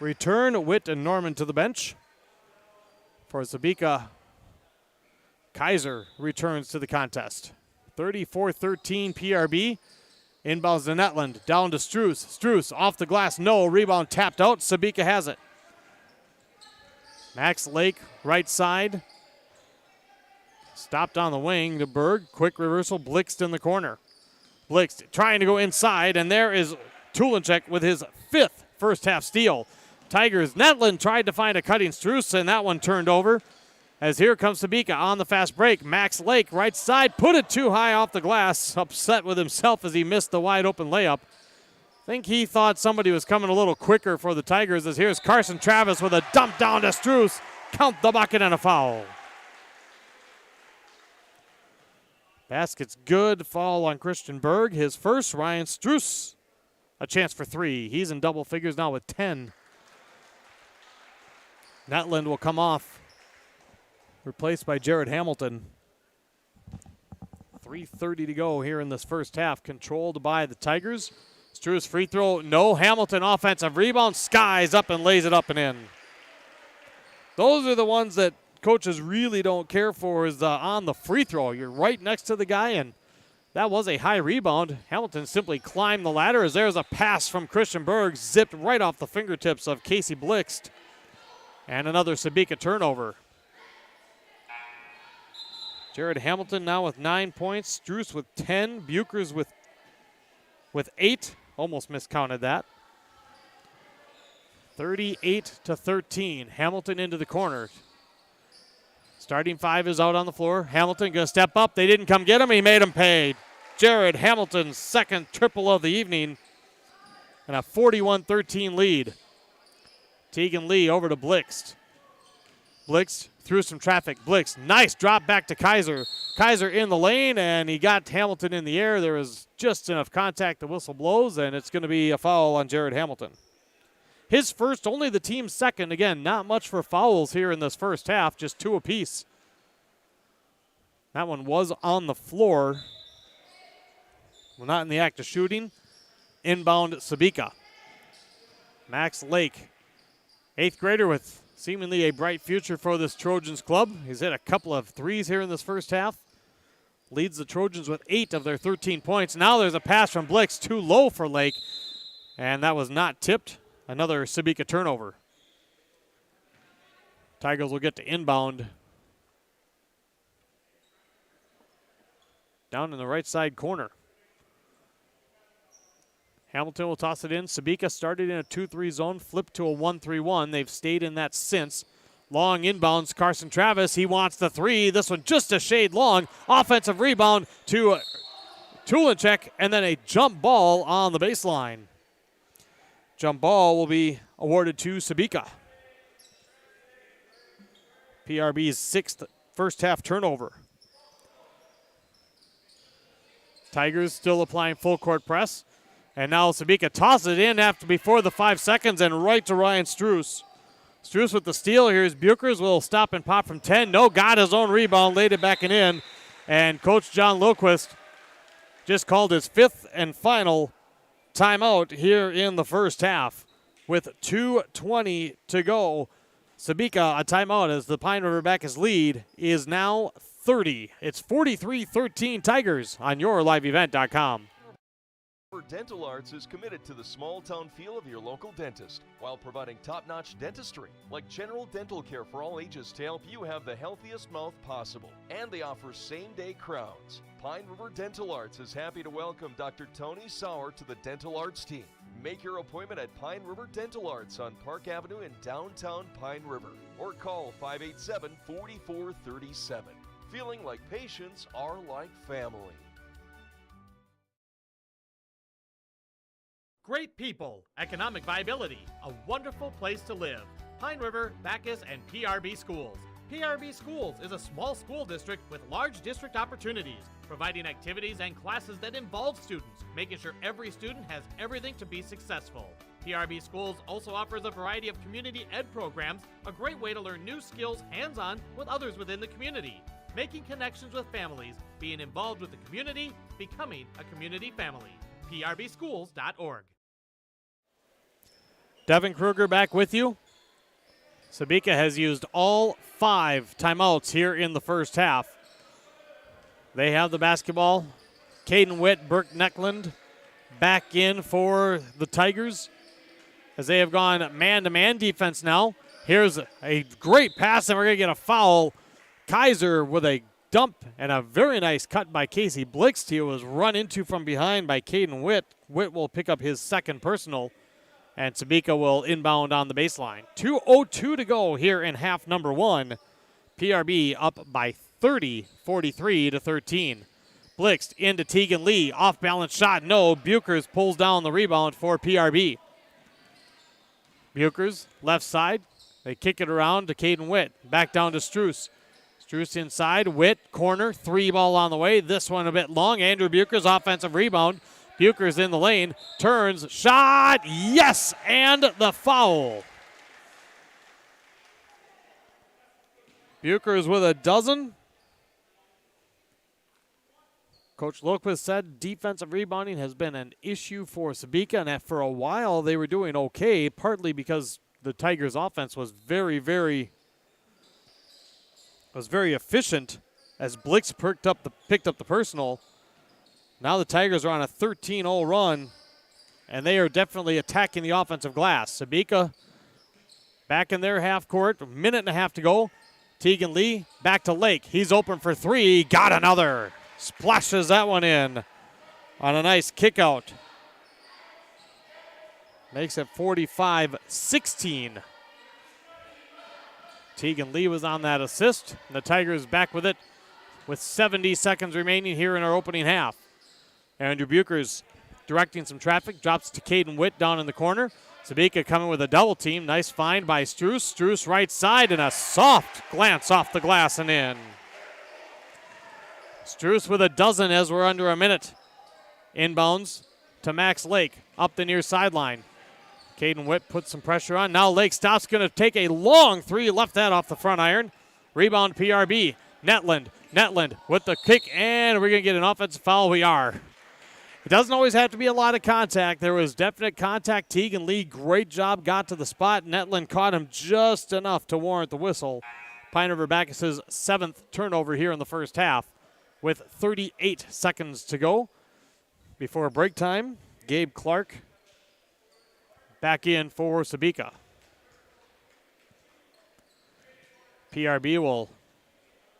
return. Witt and Norman to the bench. For Sebeka, Kaiser returns to the contest. 34-13 PRB. Inbounds to Netland. Down to Struess. Struess off the glass. No. Rebound tapped out. Sebeka has it. Max Lake, right side. Stopped on the wing to Berg. Quick reversal. Blixt in the corner. Blixt trying to go inside, and there is Tulinchek with his 5th first-half steal. Tigers, Netland tried to find a cutting Struess, and that one turned over. As here comes Sebeka on the fast break. Max Lake, right side, put it too high off the glass. Upset with himself as he missed the wide-open layup. I think he thought somebody was coming a little quicker for the Tigers, as here's Carson Travis with a dump down to Struess. Count the bucket and a foul. Basket's good. Foul on Christian Berg. His first. Ryan Struess, a chance for 3. He's in double figures now with 10. Netland will come off, replaced by Jared Hamilton. 3:30 to go here in this first half, controlled by the Tigers. Struess free throw, no. Hamilton offensive rebound, skies up and lays it up and in. Those are the ones that coaches really don't care for, is on the free throw. You're right next to the guy, and that was a high rebound. Hamilton simply climbed the ladder as there's a pass from Christian Berg, zipped right off the fingertips of Casey Blixt. And another Sebeka turnover. Jared Hamilton now with 9 points. Struess with 10. Buchers with 8. Almost miscounted that. 38-13. Hamilton into the corner. Starting 5 is out on the floor. Hamilton going to step up. They didn't come get him. He made him pay. Jared Hamilton's 2nd triple of the evening. and a 41-13 lead. Tegan Lee over to Blixt. Blixt through some traffic. Blixt, nice drop back to Kaiser. Kaiser in the lane, and he got Hamilton in the air. There was just enough contact, the whistle blows, and it's going to be a foul on Jared Hamilton. His first, only the team's second. Again, not much for fouls here in this first half, just 2 apiece. That one was on the floor. Well, not in the act of shooting. Inbound Sebeka. Max Lake, 8th grader with seemingly a bright future for this Trojans club. He's hit a couple of threes here in this first half. Leads the Trojans with 8 of their 13 points. Now there's a pass from Blix, too low for Lake, and that was not tipped. Another Sebeka turnover. Tigers will get to inbound. Down in the right side corner. Hamilton will toss it in. Sebeka started in a 2-3 zone, flipped to a 1-3-1. They've stayed in that since. Long inbounds, Carson Travis. He wants the 3. This one just a shade long. Offensive rebound to Tulinchek, and then a jump ball on the baseline. Jump ball will be awarded to Sebeka. PRB's 6th first half turnover. Tigers still applying full court press. And now Sebeka tosses it in before the 5 seconds and right to Ryan Struess. Struess with the steal. Here's Bukers, will stop and pop from 10. No, got his own rebound, laid it back and in. And Coach John Lilquist just called his 5th and final timeout here in the first half. With 2:20 to go, Sebeka a timeout as the Pine River-Backus lead is now 30. It's 43-13 Tigers on YourLiveEvent.com. Dental Arts is committed to the small town feel of your local dentist while providing top-notch dentistry like general dental care for all ages to help you have the healthiest mouth possible. And they offer same-day crowns. Pine River Dental Arts is happy to welcome Dr. Tony Sauer to the Dental Arts team. Make your appointment at Pine River Dental Arts on Park Avenue in downtown Pine River or call 587-4437. Feeling like patients are like family. Great people, economic viability, a wonderful place to live. Pine River, Backus, and PRB Schools. PRB Schools is a small school district with large district opportunities, providing activities and classes that involve students, making sure every student has everything to be successful. PRB Schools also offers a variety of community ed programs, a great way to learn new skills hands-on with others within the community, making connections with families, being involved with the community, becoming a community family. PRBschools.org. Devin Kruger back with you. Sebeka has used all 5 timeouts here in the first half. They have the basketball. Caden Witt, Burke Neckland back in for the Tigers as they have gone man-to-man defense now. Here's a great pass, and we're going to get a foul. Kaiser with a dump and a very nice cut by Casey Blixt. He was run into from behind by Caden Witt. Witt will pick up his 2nd personal. And Sebeka will inbound on the baseline. 2:02 to go here in half number 1. PRB up by 30, 43-13. Blixt into Tegan Lee. Off-balance shot, no. Bukers pulls down the rebound for PRB. Bukers, left side. They kick it around to Caden Witt. Back down to Struess. Struess inside. Witt, corner. 3 ball on the way. This one a bit long. Andrew Bukers, offensive rebound. Bukers in the lane, turns, shot, yes, and the foul. Bukers with a dozen. Coach Lilquist said defensive rebounding has been an issue for Sebeka, and that for a while they were doing okay, partly because the Tigers' offense was very efficient as Blix picked up the personal. Now the Tigers are on a 13-0 run, and they are definitely attacking the offensive glass. Sebeka back in their half court, a minute and a half to go. Tegan Lee back to Lake. He's open for 3, got another. Splashes that one in on a nice kick out. Makes it 45-16. Tegan Lee was on that assist, and the Tigers back with it with 70 seconds remaining here in our opening half. Andrew Bukers directing some traffic, drops to Caden Witt down in the corner. Sebeka coming with a double team. Nice find by Struess. Struess right side and a soft glance off the glass and in. Struess with a dozen as we're under a minute. Inbounds to Max Lake up the near sideline. Caden Witt puts some pressure on. Now Lake stops, going to take a long three. Left that off the front iron. Rebound PRB. Netland with the kick, and we're going to get an offensive foul. We are. It doesn't always have to be a lot of contact. There was definite contact. Teagan Lee, great job, got to the spot. Netland caught him just enough to warrant the whistle. Pine River-Backus' 7th turnover here in the first half with 38 seconds to go. Before break time, Gabe Clark back in for Sebeka. PRB will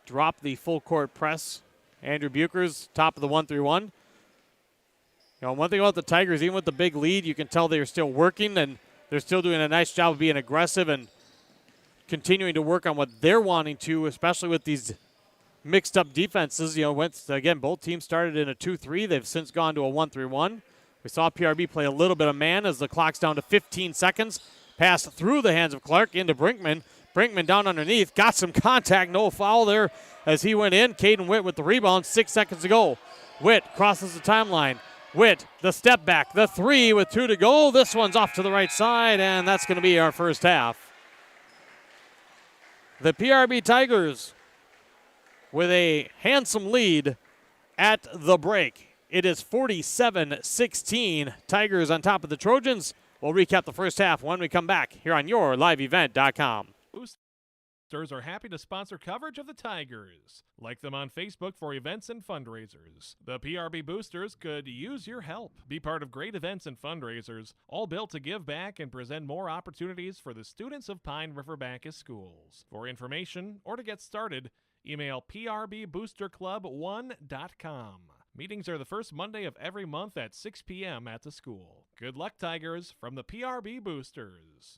drop the full court press. Andrew Buchers, top of the 1-3-1. One thing about the Tigers, even with the big lead, you can tell they're still working and they're still doing a nice job of being aggressive and continuing to work on what they're wanting to, especially with these mixed up defenses. Both teams started in a 2-3. They've since gone to a 1-3-1. We saw PRB play a little bit of man as the clock's down to 15 seconds. Pass through the hands of Clark into Brinkman. Brinkman down underneath. Got some contact. No foul there as he went in. Caden Witt with the rebound. 6 seconds to go. Witt crosses the timeline. Witt, the step back. The three with 2 to go. This one's off to the right side, and that's going to be our first half. The PRB Tigers with a handsome lead at the break. It is 47-16. Tigers on top of the Trojans. We'll recap the first half when we come back here on YourLiveEvent.com. Boosters are happy to sponsor coverage of the Tigers. Like them on Facebook for events and fundraisers. The PRB Boosters could use your help. Be part of great events and fundraisers, all built to give back and present more opportunities for the students of Pine River-Backus schools. For information or to get started, email prboosterclub1.com. Meetings are the first Monday of every month at 6 p.m. at the school. Good luck, Tigers, from the PRB Boosters.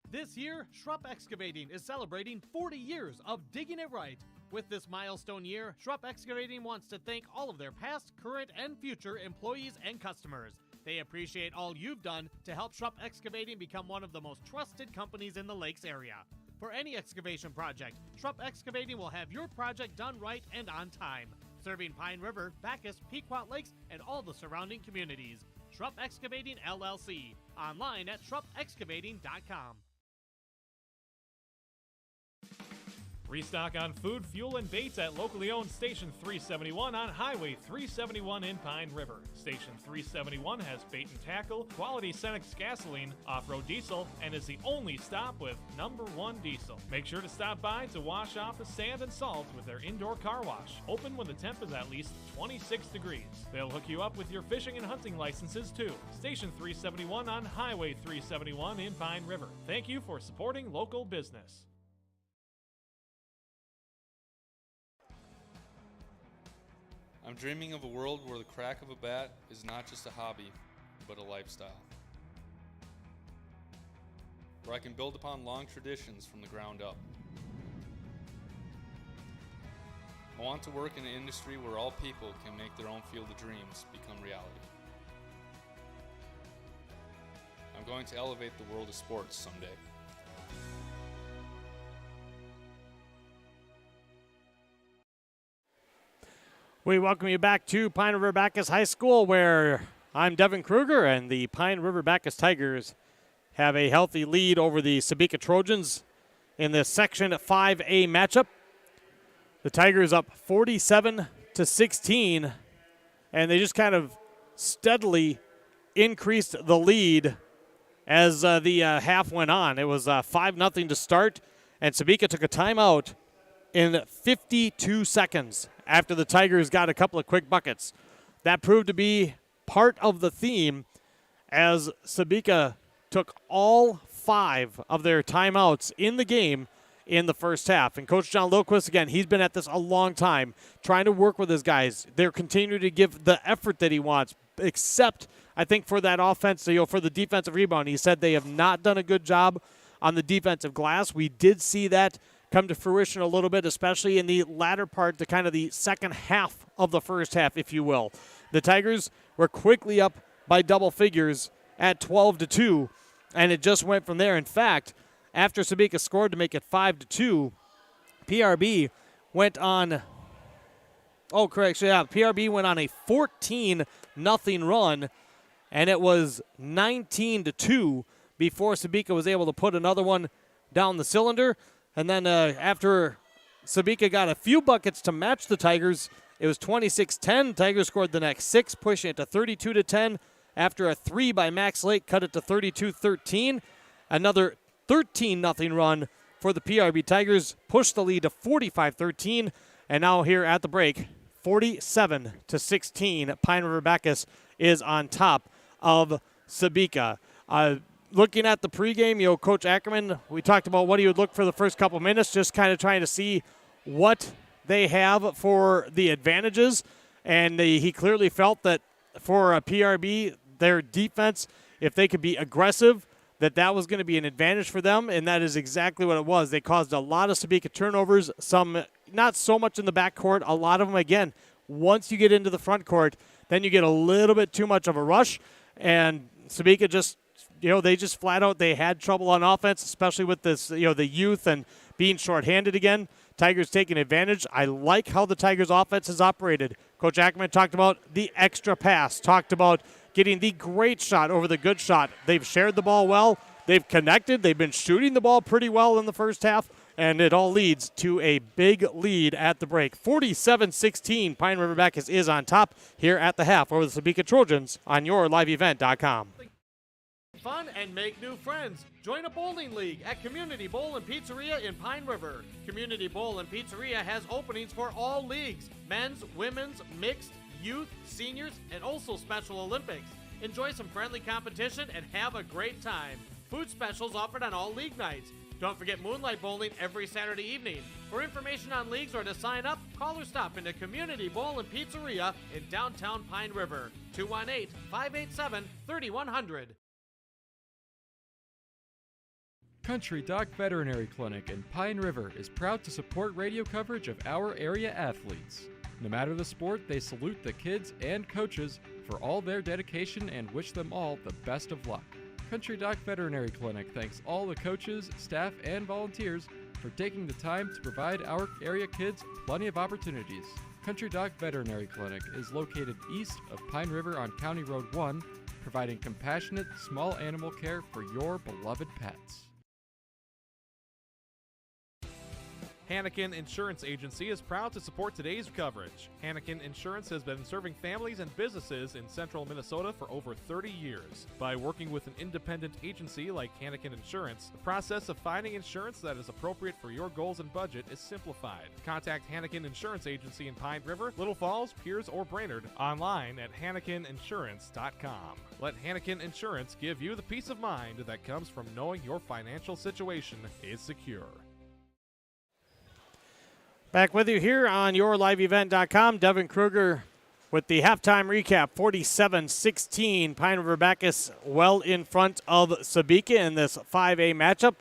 This year, Schrupp Excavating is celebrating 40 years of digging it right. With this milestone year, Schrupp Excavating wants to thank all of their past, current, and future employees and customers. They appreciate all you've done to help Schrupp Excavating become one of the most trusted companies in the Lakes area. For any excavation project, Schrupp Excavating will have your project done right and on time, serving Pine River, Backus, Pequot Lakes, and all the surrounding communities. Schrupp Excavating LLC. Online at schruppexcavating.com. Restock on food, fuel, and baits at locally owned Station 371 on Highway 371 in Pine River. Station 371 has bait and tackle, quality Cenex gasoline, off-road diesel, and is the only stop with #1 diesel. Make sure to stop by to wash off the sand and salt with their indoor car wash, open when the temp is at least 26 degrees. They'll hook you up with your fishing and hunting licenses too. Station 371 on Highway 371 in Pine River. Thank you for supporting local business. I'm dreaming of a world where the crack of a bat is not just a hobby, but a lifestyle. Where I can build upon long traditions from the ground up. I want to work in an industry where all people can make their own field of dreams become reality. I'm going to elevate the world of sports someday. We welcome you back to Pine River-Backus High School, where I'm Devin Kruger, and the Pine River-Backus Tigers have a healthy lead over the Sebeka Trojans in this Section 5A matchup. The Tigers up 47-16, and they just kind of steadily increased the lead as the half went on. It was 5-0 to start, and Sebeka took a timeout in 52 seconds after the Tigers got a couple of quick buckets. That proved to be part of the theme as Sebeka took all 5 of their timeouts in the game in the first half. And Coach John Lilquist, again, he's been at this a long time, trying to work with his guys. They're continuing to give the effort that he wants, except, I think, for that offense, for the defensive rebound. He said they have not done a good job on the defensive glass. We did see that come to fruition a little bit, especially in the latter part, the kind of the second half of the first half, if you will. The Tigers were quickly up by double figures at 12-2, and it just went from there. In fact, after Sebeka scored to make it 5-2, PRB went on. Oh, correct. So yeah, PRB went on a 14-0 run, and it was 19-2 before Sebeka was able to put another one down the cylinder. And then after Sebeka got a few buckets to match the Tigers, it was 26-10. Tigers scored the next 6, pushing it to 32-10. After a 3 by Max Lake, cut it to 32-13. Another 13-0 run for the PRB Tigers, pushed the lead to 45-13. And now here at the break, 47-16. Pine River-Backus is on top of Sebeka. Looking at the pregame, Coach Ackerman, we talked about what he would look for the first couple minutes, just kind of trying to see what they have for the advantages. And he clearly felt that for a PRB, their defense, if they could be aggressive, that was going to be an advantage for them, and that is exactly what it was. They caused a lot of Sebeka turnovers, some not so much in the backcourt, a lot of them, again, once you get into the front court, then you get a little bit too much of a rush, and Sebeka just, they just flat out, they had trouble on offense, especially with this, the youth and being shorthanded again. Tigers taking advantage. I like how the Tigers offense has operated. Coach Ackerman talked about the extra pass, talked about getting the great shot over the good shot. They've shared the ball well. They've connected. They've been shooting the ball pretty well in the first half, and it all leads to a big lead at the break. 47-16, Pine River-Backus is on top here at the half over the Sebeka Trojans on yourliveevent.com. Fun and make new friends. Join a bowling league at Community Bowl and Pizzeria in Pine River. Community Bowl and Pizzeria has openings for all leagues: men's, women's, mixed, youth, seniors, and also Special Olympics. Enjoy some friendly competition and have a great time. Food specials offered on all league nights. Don't forget Moonlight Bowling every Saturday evening. For information on leagues or to sign up, call or stop into Community Bowl and Pizzeria in downtown Pine River. 218-587-3100. Country Doc Veterinary Clinic in Pine River is proud to support radio coverage of our area athletes. No matter the sport, they salute the kids and coaches for all their dedication and wish them all the best of luck. Country Doc Veterinary Clinic thanks all the coaches, staff, and volunteers for taking the time to provide our area kids plenty of opportunities. Country Doc Veterinary Clinic is located east of Pine River on County Road 1, providing compassionate small animal care for your beloved pets. Hannikin Insurance Agency is proud to support today's coverage. Hannikin Insurance has been serving families and businesses in central Minnesota for over 30 years. By working with an independent agency like Hannikin Insurance, the process of finding insurance that is appropriate for your goals and budget is simplified. Contact Hannikin Insurance Agency in Pine River, Little Falls, Pierce, or Brainerd online at HannikinInsurance.com. Let Hannikin Insurance give you the peace of mind that comes from knowing your financial situation is secure. Back with you here on yourliveevent.com. Devin Kruger with the halftime recap. 47-16. Pine River-Backus well in front of Sebeka in this 5A matchup.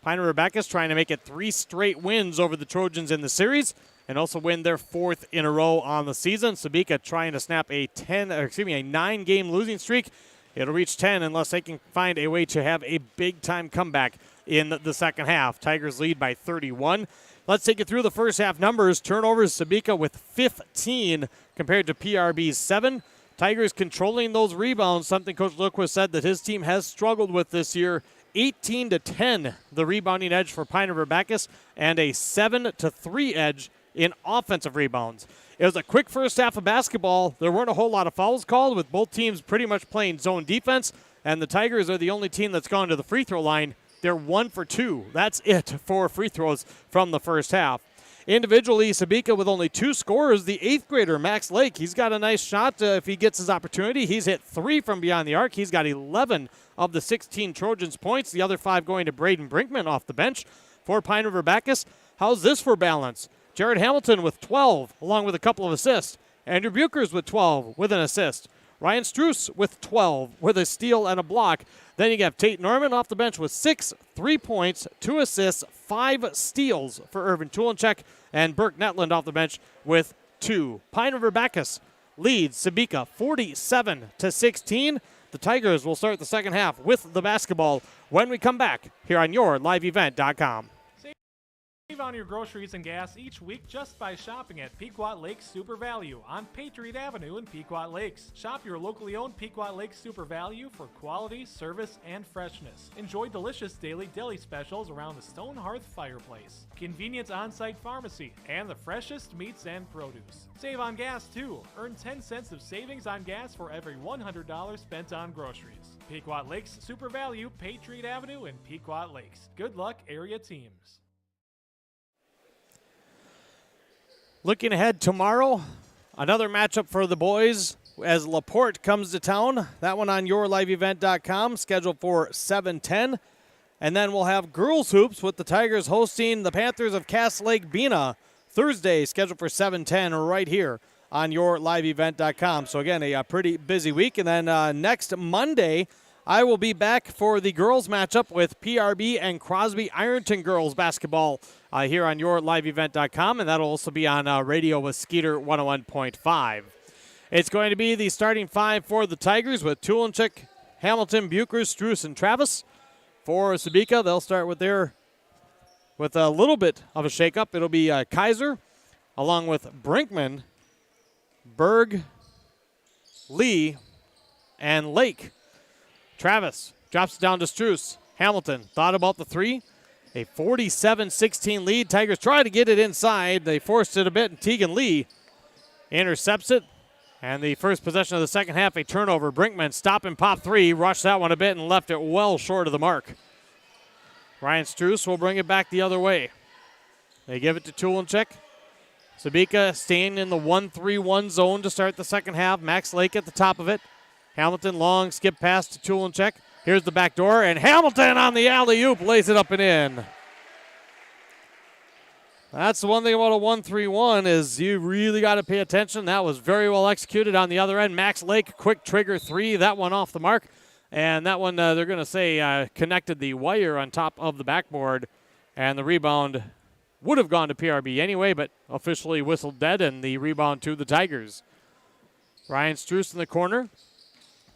Pine River-Backus trying to make it 3 straight wins over the Trojans in the series and also win their 4th in a row on the season. Sebeka trying to snap a 9-game losing streak. It'll reach 10 unless they can find a way to have a big-time comeback in the second half. Tigers lead by 31. Let's take you through the first half numbers. Turnovers, Sebeka with 15 compared to PRB's 7. Tigers controlling those rebounds, something Coach Lundquist said that his team has struggled with this year. 18-10, the rebounding edge for Pine River-Backus, and a 7-3 edge in offensive rebounds. It was a quick first half of basketball. There weren't a whole lot of fouls called, with both teams pretty much playing zone defense, and the Tigers are the only team that's gone to the free throw line. They're 1 for 2. That's it for free throws from the first half. Individually, Sebeka with only 2 scorers. The 8th grader, Max Lake, he's got a nice shot if he gets his opportunity. He's hit 3 from beyond the arc. He's got 11 of the 16 Trojans points. The other 5 going to Braden Brinkman off the bench. For Pine River-Backus, how's this for balance? Jared Hamilton with 12, along with a couple of assists. Andrew Buchers with 12 with an assist. Ryan Struess with 12 with a steal and a block. Then you have Tate Norman off the bench with 6, 3 points, 2 assists, 5 steals for Irvin Tulenchek, and Burke Netland off the bench with 2. Pine River-Backus leads Sebeka 47-16. The Tigers will start the second half with the basketball when we come back here on YourLiveEvent.com. Save on your groceries and gas each week just by shopping at Pequot Lakes Super Value on Patriot Avenue in Pequot Lakes. Shop your locally owned Pequot Lakes Super Value for quality, service, and freshness. Enjoy delicious daily deli specials around the Stone Hearth fireplace, convenient on-site pharmacy, and the freshest meats and produce. Save on gas too. Earn 10 cents of savings on gas for every $100 spent on groceries. Pequot Lakes Super Value, Patriot Avenue in Pequot Lakes. Good luck, area teams. Looking ahead tomorrow, another matchup for the boys as LaPorte comes to town. That one on YourLiveEvent.com, scheduled for 7:10. And then we'll have girls hoops with the Tigers hosting the Panthers of Cass Lake Bena Thursday, scheduled for 7:10 right here on YourLiveEvent.com. So again, a pretty busy week. And then next Monday, I will be back for the girls matchup with PRB and Crosby Ironton girls basketball here on YourLiveEvent.com, and that'll also be on radio with Skeeter 101.5. It's going to be the starting five for the Tigers with Tulenchek, Hamilton, Buchers, Struess, and Travis. For Sebeka, they'll start with a little bit of a shakeup. It'll be Kaiser, along with Brinkman, Berg, Lee, and Lake. Travis drops it down to Struess. Hamilton thought about the three. A 47-16 lead. Tigers try to get it inside. They forced it a bit, and Tegan Lee intercepts it. And the first possession of the second half, a turnover. Brinkman stop and pop three. Rushed that one a bit and left it well short of the mark. Ryan Struess will bring it back the other way. They give it to Tulenchek. Sebeka staying in the 1-3-1 zone to start the second half. Max Lake at the top of it. Hamilton long skip pass to Tulenchek. Here's the back door, and Hamilton on the alley-oop lays it up and in. That's the one thing about a 1-3-1 is you really got to pay attention. That was very well executed on the other end. Max Lake, quick trigger three. That one off the mark. And that one, they're going to say, connected the wire on top of the backboard. And the rebound would have gone to PRB anyway, but officially whistled dead, and the rebound to the Tigers. Ryan Struess in the corner.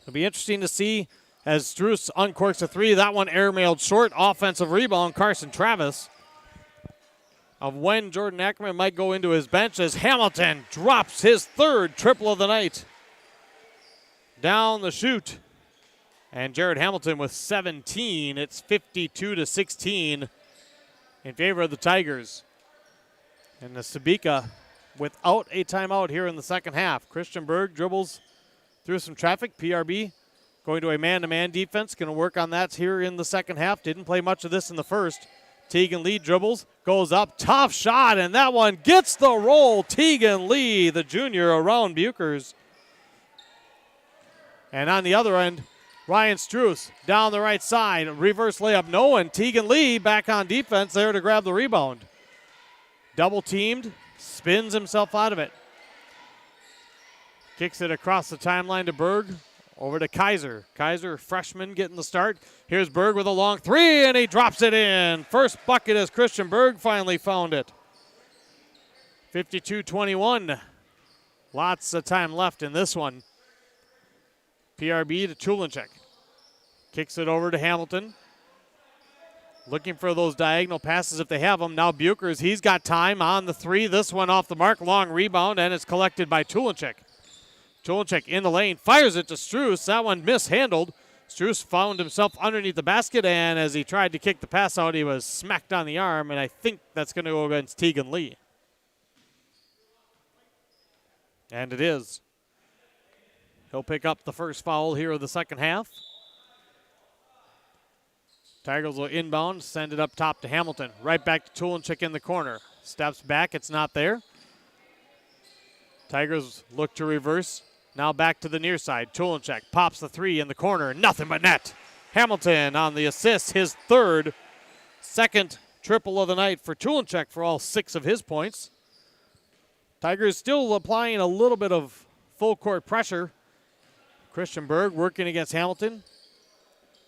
It'll be interesting to see as Struess uncorks a three. That one airmailed short. Offensive rebound, Carson Travis. Of when Jordan Ackerman might go into his bench as Hamilton drops his third triple of the night. Down the chute. And Jared Hamilton with 17. It's 52-16 in favor of the Tigers. And the Sebeka without a timeout here in the second half. Christian Berg dribbles through some traffic. PRB going to a man-to-man defense. Going to work on that here in the second half. Didn't play much of this in the first. Tegan Lee dribbles, goes up, tough shot, and that one gets the roll. Tegan Lee, the junior, around Buchers. And on the other end, Ryan Struess down the right side. Reverse layup, no, and Tegan Lee back on defense there to grab the rebound. Double teamed, spins himself out of it. Kicks it across the timeline to Berg. Over to Kaiser. Kaiser, freshman, getting the start. Here's Berg with a long three, and he drops it in. First bucket as Christian Berg finally found it. 52-21. Lots of time left in this one. PRB to Tulenchek. Kicks it over to Hamilton. Looking for those diagonal passes if they have them. Now Buchers, he's got time on the three. This one off the mark. Long rebound, and it's collected by Tulenchek. Tulenchek in the lane, fires it to Struess. That one mishandled. Struess found himself underneath the basket, and as he tried to kick the pass out, he was smacked on the arm, and I think that's going to go against Tegan Lee. And it is. He'll pick up the first foul here of the second half. Tigers will inbound, send it up top to Hamilton. Right back to Tulenchek in the corner. Steps back, it's not there. Tigers look to reverse. Now back to the near side. Tulenchek pops the three in the corner. Nothing but net. Hamilton on the assist, his second triple of the night for Tulenchek for all 6 of his points. Tigers still applying a little bit of full court pressure. Christian Berg working against Hamilton.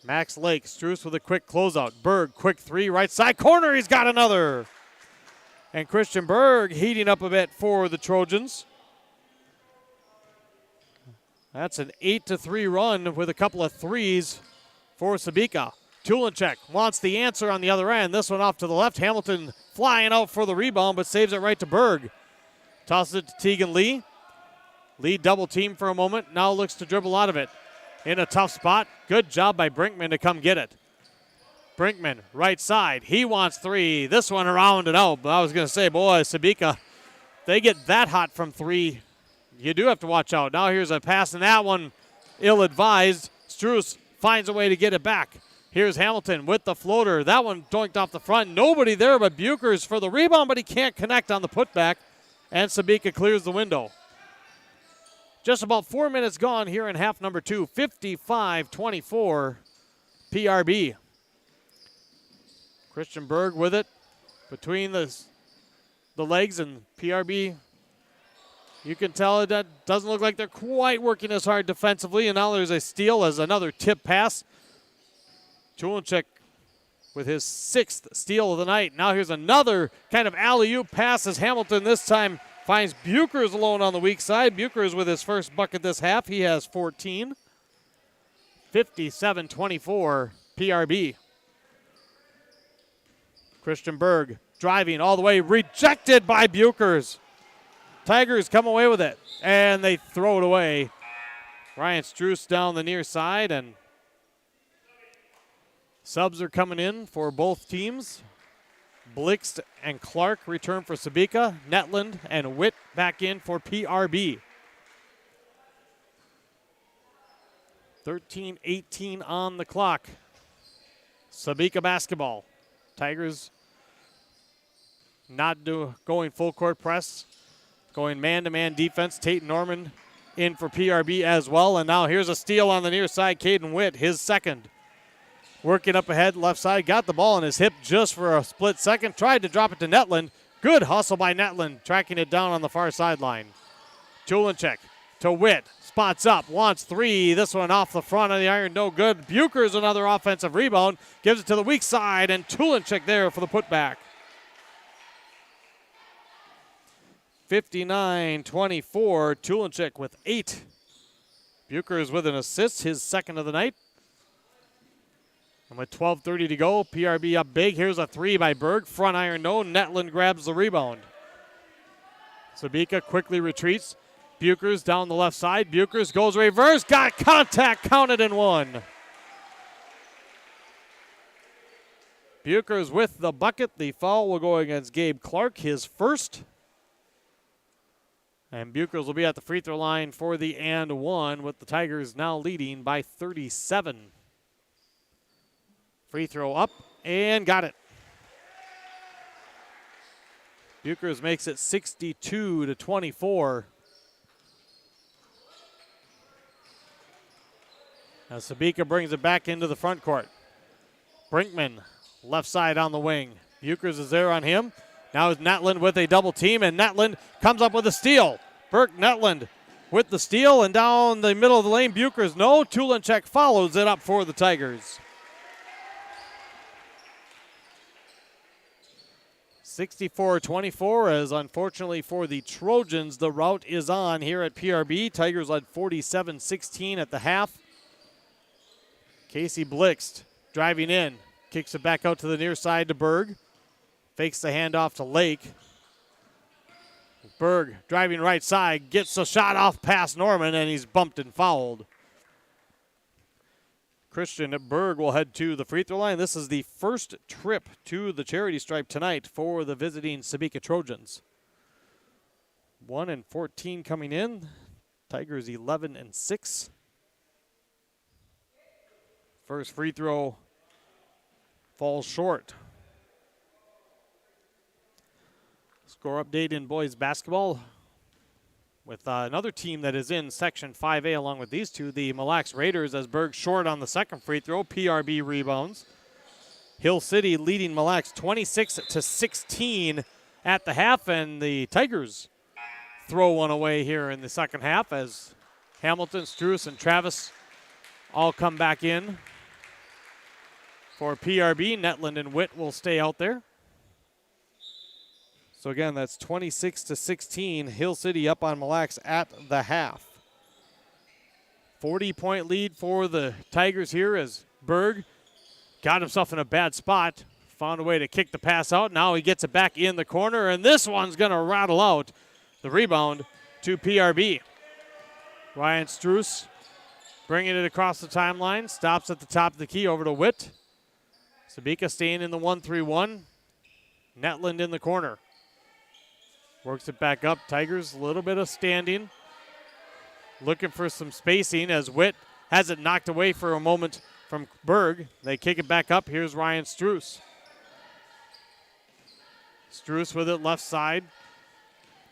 Max Lake, Struess with a quick closeout. Berg, quick three, right side corner, he's got another. And Christian Berg heating up a bit for the Trojans. That's an 8-3 run with a couple of threes for Sebeka. Tulinchek wants the answer on the other end. This one off to the left. Hamilton flying out for the rebound, but saves it right to Berg. Tosses it to Tegan Lee. Lee double team for a moment. Now looks to dribble out of it. In a tough spot. Good job by Brinkman to come get it. Brinkman, right side. He wants three. This one around and out. But I was going to say, boy, Sebeka, they get that hot from three. You do have to watch out. Now here's a pass, and that one ill-advised. Struess finds a way to get it back. Here's Hamilton with the floater. That one doinked off the front. Nobody there but Buchers for the rebound, but he can't connect on the putback. And Sebeka clears the window. Just about 4 minutes gone here in half number 2. 55-24 PRB. Christian Berg with it between the legs, and PRB, you can tell that doesn't look like they're quite working as hard defensively. And now there's a steal as another tip pass. Tulinchek with his 6th steal of the night. Now here's another kind of alley-oop pass as Hamilton this time finds Buchers alone on the weak side. Buchers with his first bucket this half. He has 14. 57-24 PRB. Christian Berg driving all the way. Rejected by Buchers. Tigers come away with it, and they throw it away. Ryan Struess down the near side, and subs are coming in for both teams. Blixt and Clark return for Sebeka. Netland and Witt back in for PRB. 13-18 on the clock. Sebeka basketball. Tigers not going full court press. Going man-to-man defense. Tate Norman in for PRB as well. And now here's a steal on the near side. Caden Witt, his second. Working up ahead, left side. Got the ball in his hip just for a split second. Tried to drop it to Netland. Good hustle by Netland. Tracking it down on the far sideline. Tulinchek to Witt. Spots up. Wants three. This one off the front of the iron. No good. Buchers another offensive rebound. Gives it to the weak side. And Tulinchek there for the putback. 59-24. Tulinchek with 8. Buchers with an assist. His second of the night. And with 12:30 to go, PRB up big. Here's a three by Berg. Front iron, no. Netland grabs the rebound. Sebeka quickly retreats. Buchers down the left side. Buchers goes reverse. Got contact. Counted and one. Buchers with the bucket. The foul will go against Gabe Clark, his first. And Buchers will be at the free throw line for the and one, with the Tigers now leading by 37. Free throw up and got it. Buchers makes it 62-24. Now Sebeka brings it back into the front court. Brinkman, left side on the wing. Buchers is there on him. Now is Netland with a double team, and Netland comes up with a steal. Burke Netland with the steal, and down the middle of the lane, Buchers no. Tulinchek follows it up for the Tigers. 64-24, as unfortunately for the Trojans, the rout is on here at PRB. Tigers led 47-16 at the half. Casey Blixt driving in, kicks it back out to the near side to Berg. Fakes the handoff to Lake. Berg driving right side, gets a shot off past Norman, and he's bumped and fouled. Christian Berg will head to the free throw line. This is the first trip to the charity stripe tonight for the visiting Sebeka Trojans. 1-14 coming in. Tigers 11-6. First free throw falls short. Score update in boys basketball with another team that is in Section 5A along with these two, the Mille Lacs Raiders, as Berg short on the second free throw. PRB rebounds. Hill City leading Mille Lacs 26-16 at the half, and the Tigers throw one away here in the second half as Hamilton, Struess, and Travis all come back in. For PRB, Netland and Witt will stay out there. So again, that's 26-16. Hill City up on Mille Lacs at the half. 40-point lead for the Tigers here as Berg got himself in a bad spot. Found a way to kick the pass out. Now he gets it back in the corner, and this one's going to rattle out the rebound to PRB. Ryan Struess bringing it across the timeline. Stops at the top of the key over to Witt. Sebeka staying in the 1-3-1. Netland in the corner. Works it back up. Tigers a little bit of standing. Looking for some spacing as Witt has it knocked away for a moment from Berg. They kick it back up. Here's Ryan Struess. Struess with it left side.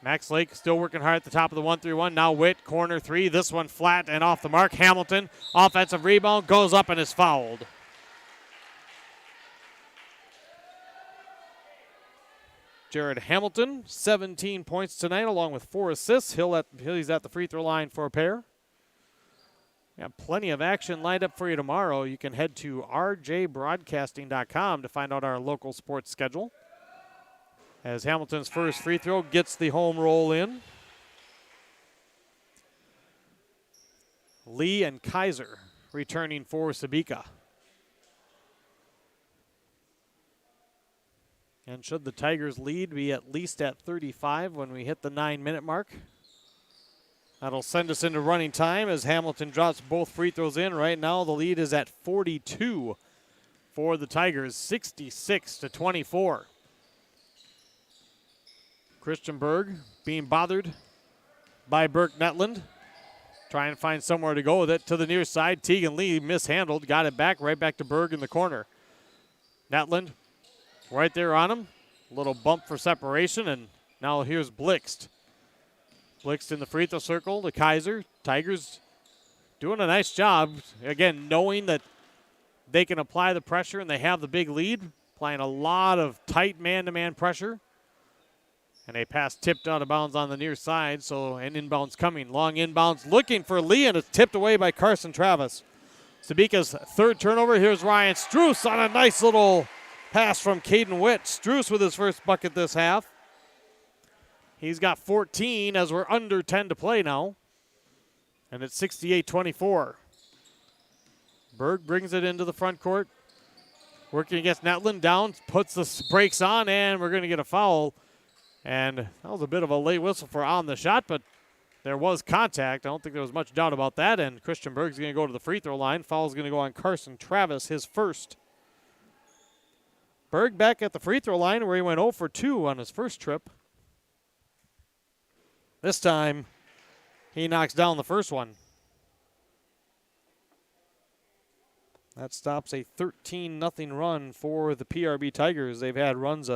Max Lake still working hard at the top of the 1-3-1. Now Witt, corner three. This one flat and off the mark. Hamilton, offensive rebound, goes up and is fouled. Jared Hamilton, 17 points tonight along with 4 assists. He's at the free throw line for a pair. Got plenty of action lined up for you tomorrow. You can head to rjbroadcasting.com to find out our local sports schedule. As Hamilton's first free throw gets the home roll in. Lee and Kaiser returning for Sebeka. And should the Tigers' lead be at least at 35 when we hit the 9-minute mark? That'll send us into running time as Hamilton drops both free throws in. Right now the lead is at 42 for the Tigers, 66-24. Christian Berg being bothered by Burke Netland. Trying to find somewhere to go with it to the near side. Tegan Lee mishandled, got it back, right back to Berg in the corner. Netland right there on him. A little bump for separation, and now here's Blixt. Blixt in the free throw circle to Kaiser. Tigers doing a nice job, again, knowing that they can apply the pressure and they have the big lead, applying a lot of tight man-to-man pressure. And a pass tipped out of bounds on the near side, so an inbound's coming. Long inbounds looking for Lee, and it's tipped away by Carson Travis. Sebeka's third turnover. Here's Ryan Struess on a nice little pass from Caden Witt. Struess with his first bucket this half. He's got 14 as we're under 10 to play now. And it's 68-24. Berg brings it into the front court. Working against Netland. Down, puts the brakes on, and we're going to get a foul. And that was a bit of a late whistle for on the shot, but there was contact. I don't think there was much doubt about that. And Christian Berg's going to go to the free throw line. Foul's going to go on Carson Travis, his first. Berg back at the free throw line where he went 0 for 2 on his first trip. This time, he knocks down the first one. That stops a 13-0 run for the PRB Tigers. They've had runs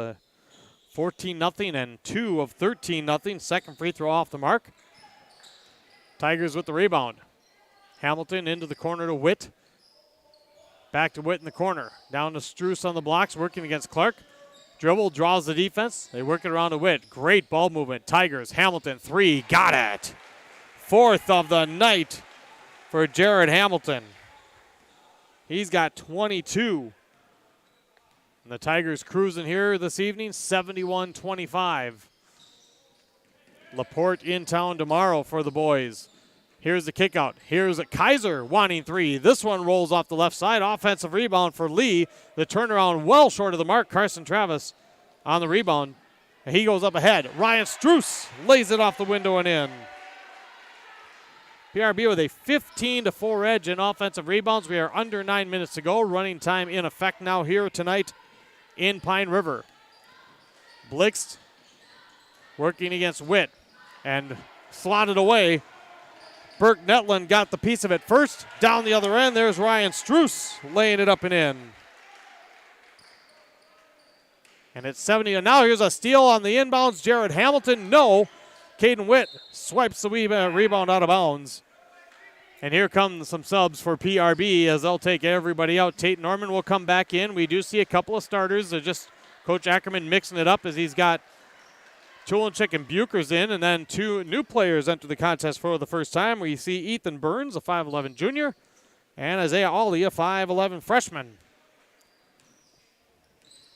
14-0 and 2 of 13-0. Second free throw off the mark. Tigers with the rebound. Hamilton into the corner to Witt. Back to Witt in the corner. Down to Struess on the blocks, working against Clark. Dribble, draws the defense. They work it around to Witt. Great ball movement. Tigers, Hamilton, 3, got it. Fourth of the night for Jared Hamilton. He's got 22. And the Tigers cruising here this evening, 71-25. LaPorte in town tomorrow for the boys. Here's the kick out. Here's a Kaiser wanting 3. This one rolls off the left side. Offensive rebound for Lee. The turnaround well short of the mark. Carson Travis on the rebound. And he goes up ahead. Ryan Struess lays it off the window and in. PRB with a 15-4 edge in offensive rebounds. We are under 9 minutes to go. Running time in effect now here tonight in Pine River. Blixt working against Witt and slotted away. Burke Netland got the piece of it first. Down the other end, there's Ryan Struess laying it up and in. And it's 70. And now here's a steal on the inbounds. Jared Hamilton, no. Caden Witt swipes the rebound out of bounds. And here come some subs for PRB as they'll take everybody out. Tate Norman will come back in. We do see a couple of starters. They're just Coach Ackerman mixing it up as he's got Chulinchik and Buchers in, and then 2 new players enter the contest for the first time. We see Ethan Burns, a 5'11 junior, and Isaiah Awley, a 5'11 freshman.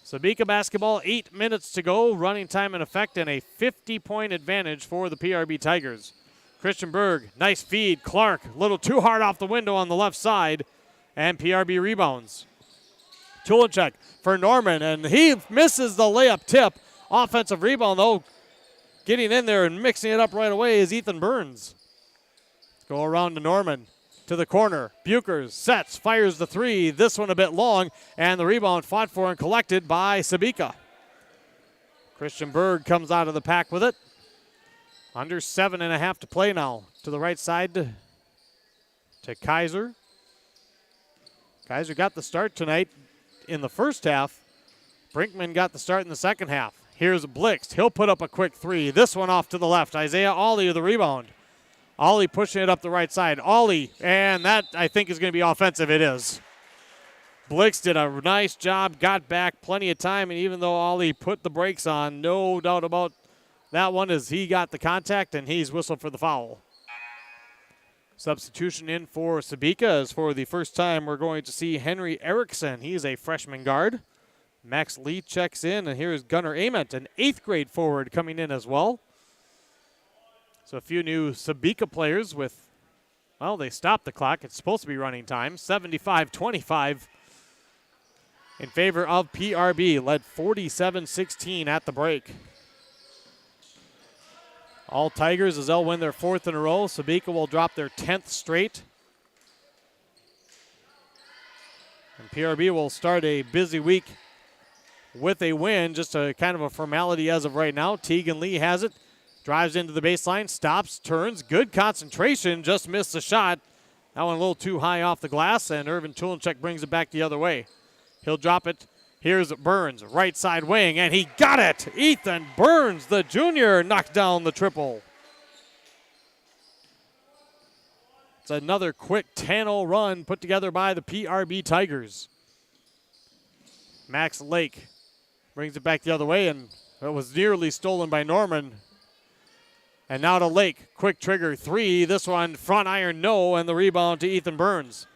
Sebeka basketball, 8 minutes to go. Running time in effect and a 50-point advantage for the PRB Tigers. Christian Berg, nice feed. Clark, a little too hard off the window on the left side. And PRB rebounds. Chulinchuk for Norman, and he misses the layup tip. Offensive rebound, though, getting in there and mixing it up right away is Ethan Burns. Go around to Norman. To the corner. Buchers sets, fires the 3. This one a bit long, and the rebound fought for and collected by Sebeka. Christian Berg comes out of the pack with it. Under 7.5 to play now. To the right side to Kaiser. Kaiser got the start tonight in the first half. Brinkman got the start in the second half. Here's Blixt. He'll put up a quick 3. This one off to the left. Isaiah Awley with the rebound. Ollie pushing it up the right side. Ollie, and that I think is going to be offensive. It is. Blix did a nice job, got back plenty of time, and even though Ollie put the brakes on, no doubt about that one as he got the contact and he's whistled for the foul. Substitution in for Sebeka as for the first time we're going to see Henry Erickson. He's a freshman guard. Max Lee checks in, and here's Gunnar Ament, an 8th grade forward coming in as well. So a few new Sebeka players with, well, they stopped the clock. It's supposed to be running time. 75-25 in favor of PRB, led 47-16 at the break. All Tigers as they'll win their 4th in a row. Sebeka will drop their 10th straight. And PRB will start a busy week with a win, just a kind of a formality as of right now. Teagan Lee has it. Drives into the baseline, stops, turns, good concentration, just missed the shot. That one a little too high off the glass, and Irvin Chulinchuk brings it back the other way. He'll drop it. Here's Burns, right side wing, and he got it! Ethan Burns, the junior, knocked down the triple. It's another quick 10-0 run put together by the PRB Tigers. Max Lake brings it back the other way, and it was nearly stolen by Norman. And now to Lake, quick trigger 3. This one, front iron, no, and the rebound to Ethan Burns.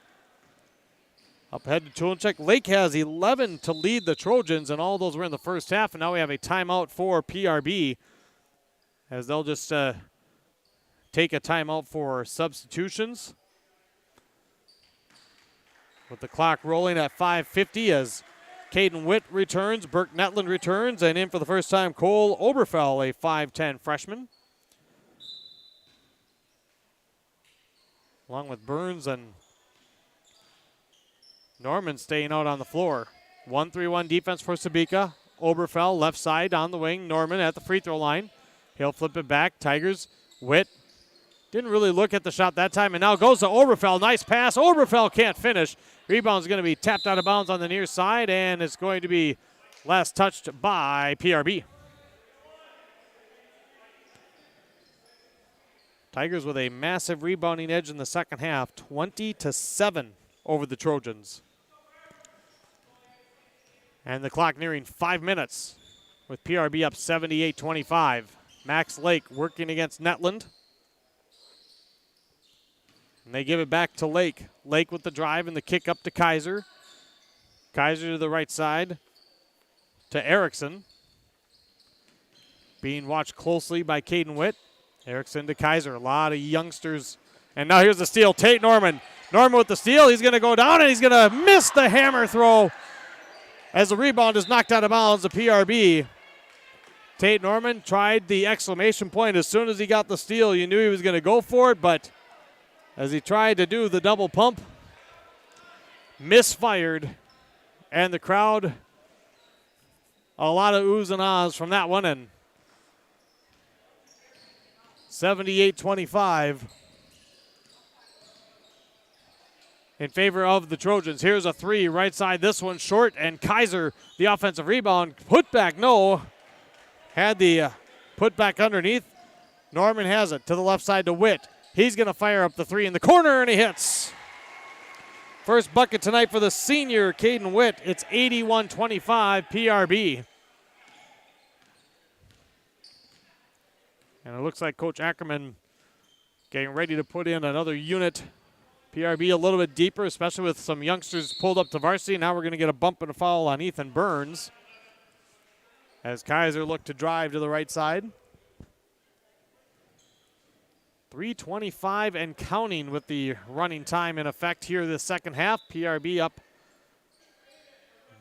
Up ahead to Chulinchuk. Lake has 11 to lead the Trojans, and all those were in the first half, and now we have a timeout for PRB as they'll just take a timeout for substitutions. With the clock rolling at 5:50 as Caden Witt returns, Burke Netland returns, and in for the first time, Cole Oberfell, a 5'10 freshman. Along with Burns and Norman staying out on the floor. 1-3-1 defense for Sebeka. Oberfell left side on the wing. Norman at the free throw line. He'll flip it back. Tigers. Witt didn't really look at the shot that time, and now goes to Oberfell. Nice pass. Oberfell can't finish. Rebound's going to be tapped out of bounds on the near side, and it's going to be last touched by PRB. Tigers with a massive rebounding edge in the second half, 20-7 over the Trojans. And the clock nearing 5 minutes with PRB up 78-25. Max Lake working against Netland. And they give it back to Lake. Lake with the drive and the kick up to Kaiser. Kaiser to the right side to Erickson. Being watched closely by Caden Witt. Erickson to Kaiser. A lot of youngsters. And now here's the steal. Tate Norman. Norman with the steal. He's going to go down, and he's going to miss the hammer throw as the rebound is knocked out of bounds. The PRB. Tate Norman tried the exclamation point. As soon as he got the steal, you knew he was going to go for it, but as he tried to do the double pump, misfired, and the crowd, a lot of oohs and ahs from that one, and 78-25 in favor of the Trojans. Here's a 3 right side. This one short, and Kaiser, the offensive rebound. Put back, no. Had the put back underneath. Norman has it to the left side to Witt. He's going to fire up the 3 in the corner, and he hits. First bucket tonight for the senior, Caden Witt. It's 81-25 PRB. And it looks like Coach Ackerman getting ready to put in another unit. PRB a little bit deeper, especially with some youngsters pulled up to varsity. Now we're going to get a bump and a foul on Ethan Burns as Kaiser look to drive to the right side. 3:25 and counting with the running time in effect here this second half. PRB up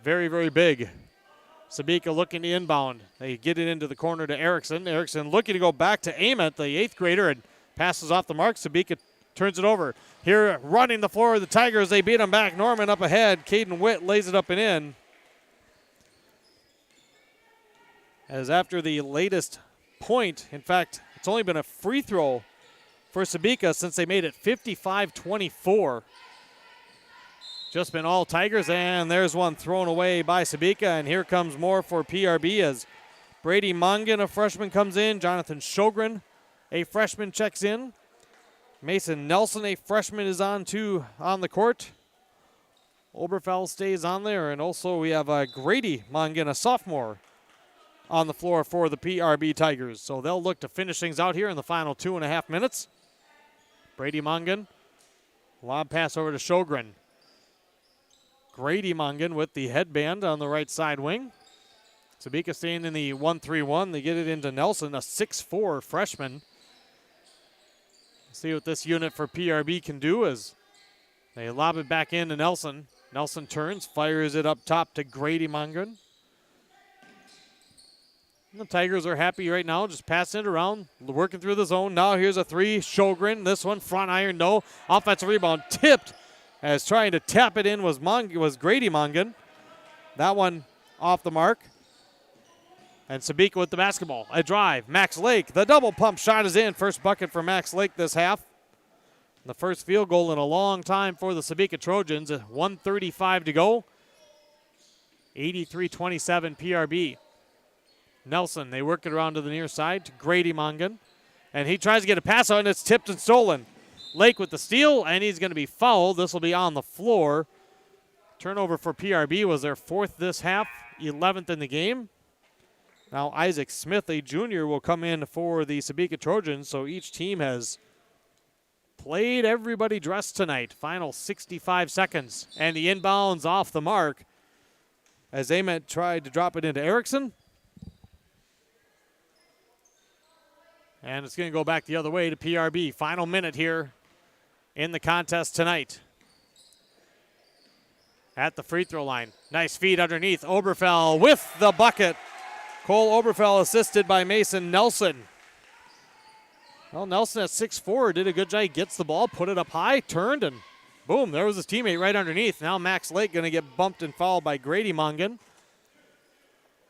very, very big. Sebeka looking to inbound. They get it into the corner to Erickson. Erickson looking to go back to Ament, the 8th grader, and passes off the mark. Sebeka turns it over. Here running the floor of the Tigers. They beat him back. Norman up ahead. Caden Witt lays it up and in. As after the latest point, in fact, it's only been a free throw for Sebeka since they made it 55-24. Just been all Tigers, and there's one thrown away by Sebeka, and here comes more for PRB as Brady Mongan, a freshman, comes in. Jonathan Sjogren, a freshman, checks in. Mason Nelson, a freshman, is on the court. Oberfell stays on there, and also we have Grady Mongan, a sophomore, on the floor for the PRB Tigers. So they'll look to finish things out here in the final 2.5 minutes. Brady Mongan, lob pass over to Sjogren. Grady Mongan with the headband on the right side wing. Sebeka staying in the 1-3-1. They get it into Nelson, a 6'4" freshman. See what this unit for PRB can do as they lob it back into Nelson. Nelson turns, fires it up top to Grady Mongan. The Tigers are happy right now, just passing it around, working through the zone. Now here's a 3, Sjogren. This one, front iron, no. Offensive rebound, tipped. As trying to tap it in was Grady Mongan. That one off the mark. And Sebeka with the basketball. A drive. Max Lake. The double pump shot is in. First bucket for Max Lake this half. The first field goal in a long time for the Sebeka Trojans. 1:35 to go. 83-27 PRB. Nelson, they work it around to the near side to Grady Mongan. And he tries to get a pass out, and it's tipped and stolen. Lake with the steal, and he's going to be fouled. This will be on the floor. Turnover for PRB was their 4th this half, 11th in the game. Now Isaac Smith, a junior, will come in for the Sebeka Trojans, so each team has played everybody dressed tonight. Final 65 seconds, and the inbounds off the mark as Ament tried to drop it into Erickson. And it's going to go back the other way to PRB. Final minute here in the contest tonight. At the free throw line. Nice feed underneath. Oberfell with the bucket. Cole Oberfell assisted by Mason Nelson. Well, Nelson at 6'4" did a good job. He gets the ball, put it up high, turned, and boom, there was his teammate right underneath. Now Max Lake going to get bumped and fouled by Grady Mongan.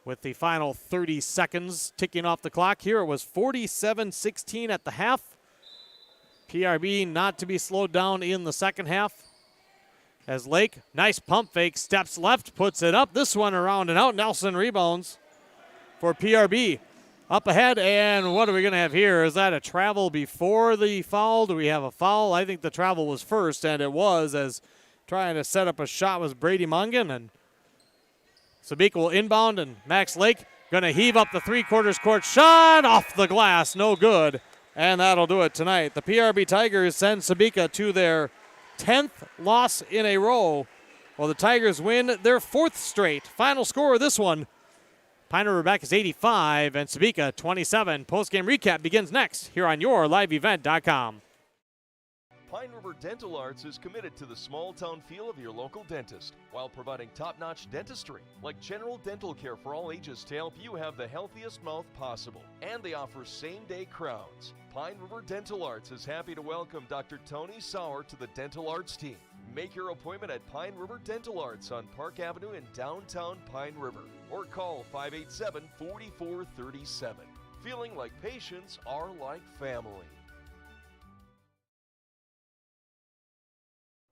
With the final 30 seconds ticking off the clock here, it was 47-16 at the half. PRB not to be slowed down in the second half. As Lake, nice pump fake, steps left, puts it up. This one around and out. Nelson rebounds for PRB. Up ahead, and what are we going to have here? Is that a travel before the foul? Do we have a foul? I think the travel was first, and it was, as trying to set up a shot was Brady Mongan, and Sebeka will inbound, and Max Lake going to heave up the three-quarters court shot off the glass. No good. And that'll do it tonight. The PRB Tigers send Sebeka to their 10th loss in a row, while the Tigers win their 4th straight. Final score of this one, Pine River-Backus 85 and Sebeka 27. Post-game recap begins next here on YourLiveEvent.com. Pine River Dental Arts is committed to the small-town feel of your local dentist while providing top-notch dentistry, like general dental care for all ages to help you have the healthiest mouth possible. And they offer same-day crowns. Pine River Dental Arts is happy to welcome Dr. Tony Sauer to the Dental Arts team. Make your appointment at Pine River Dental Arts on Park Avenue in downtown Pine River, or call 587-4437. Feeling like patients are like family.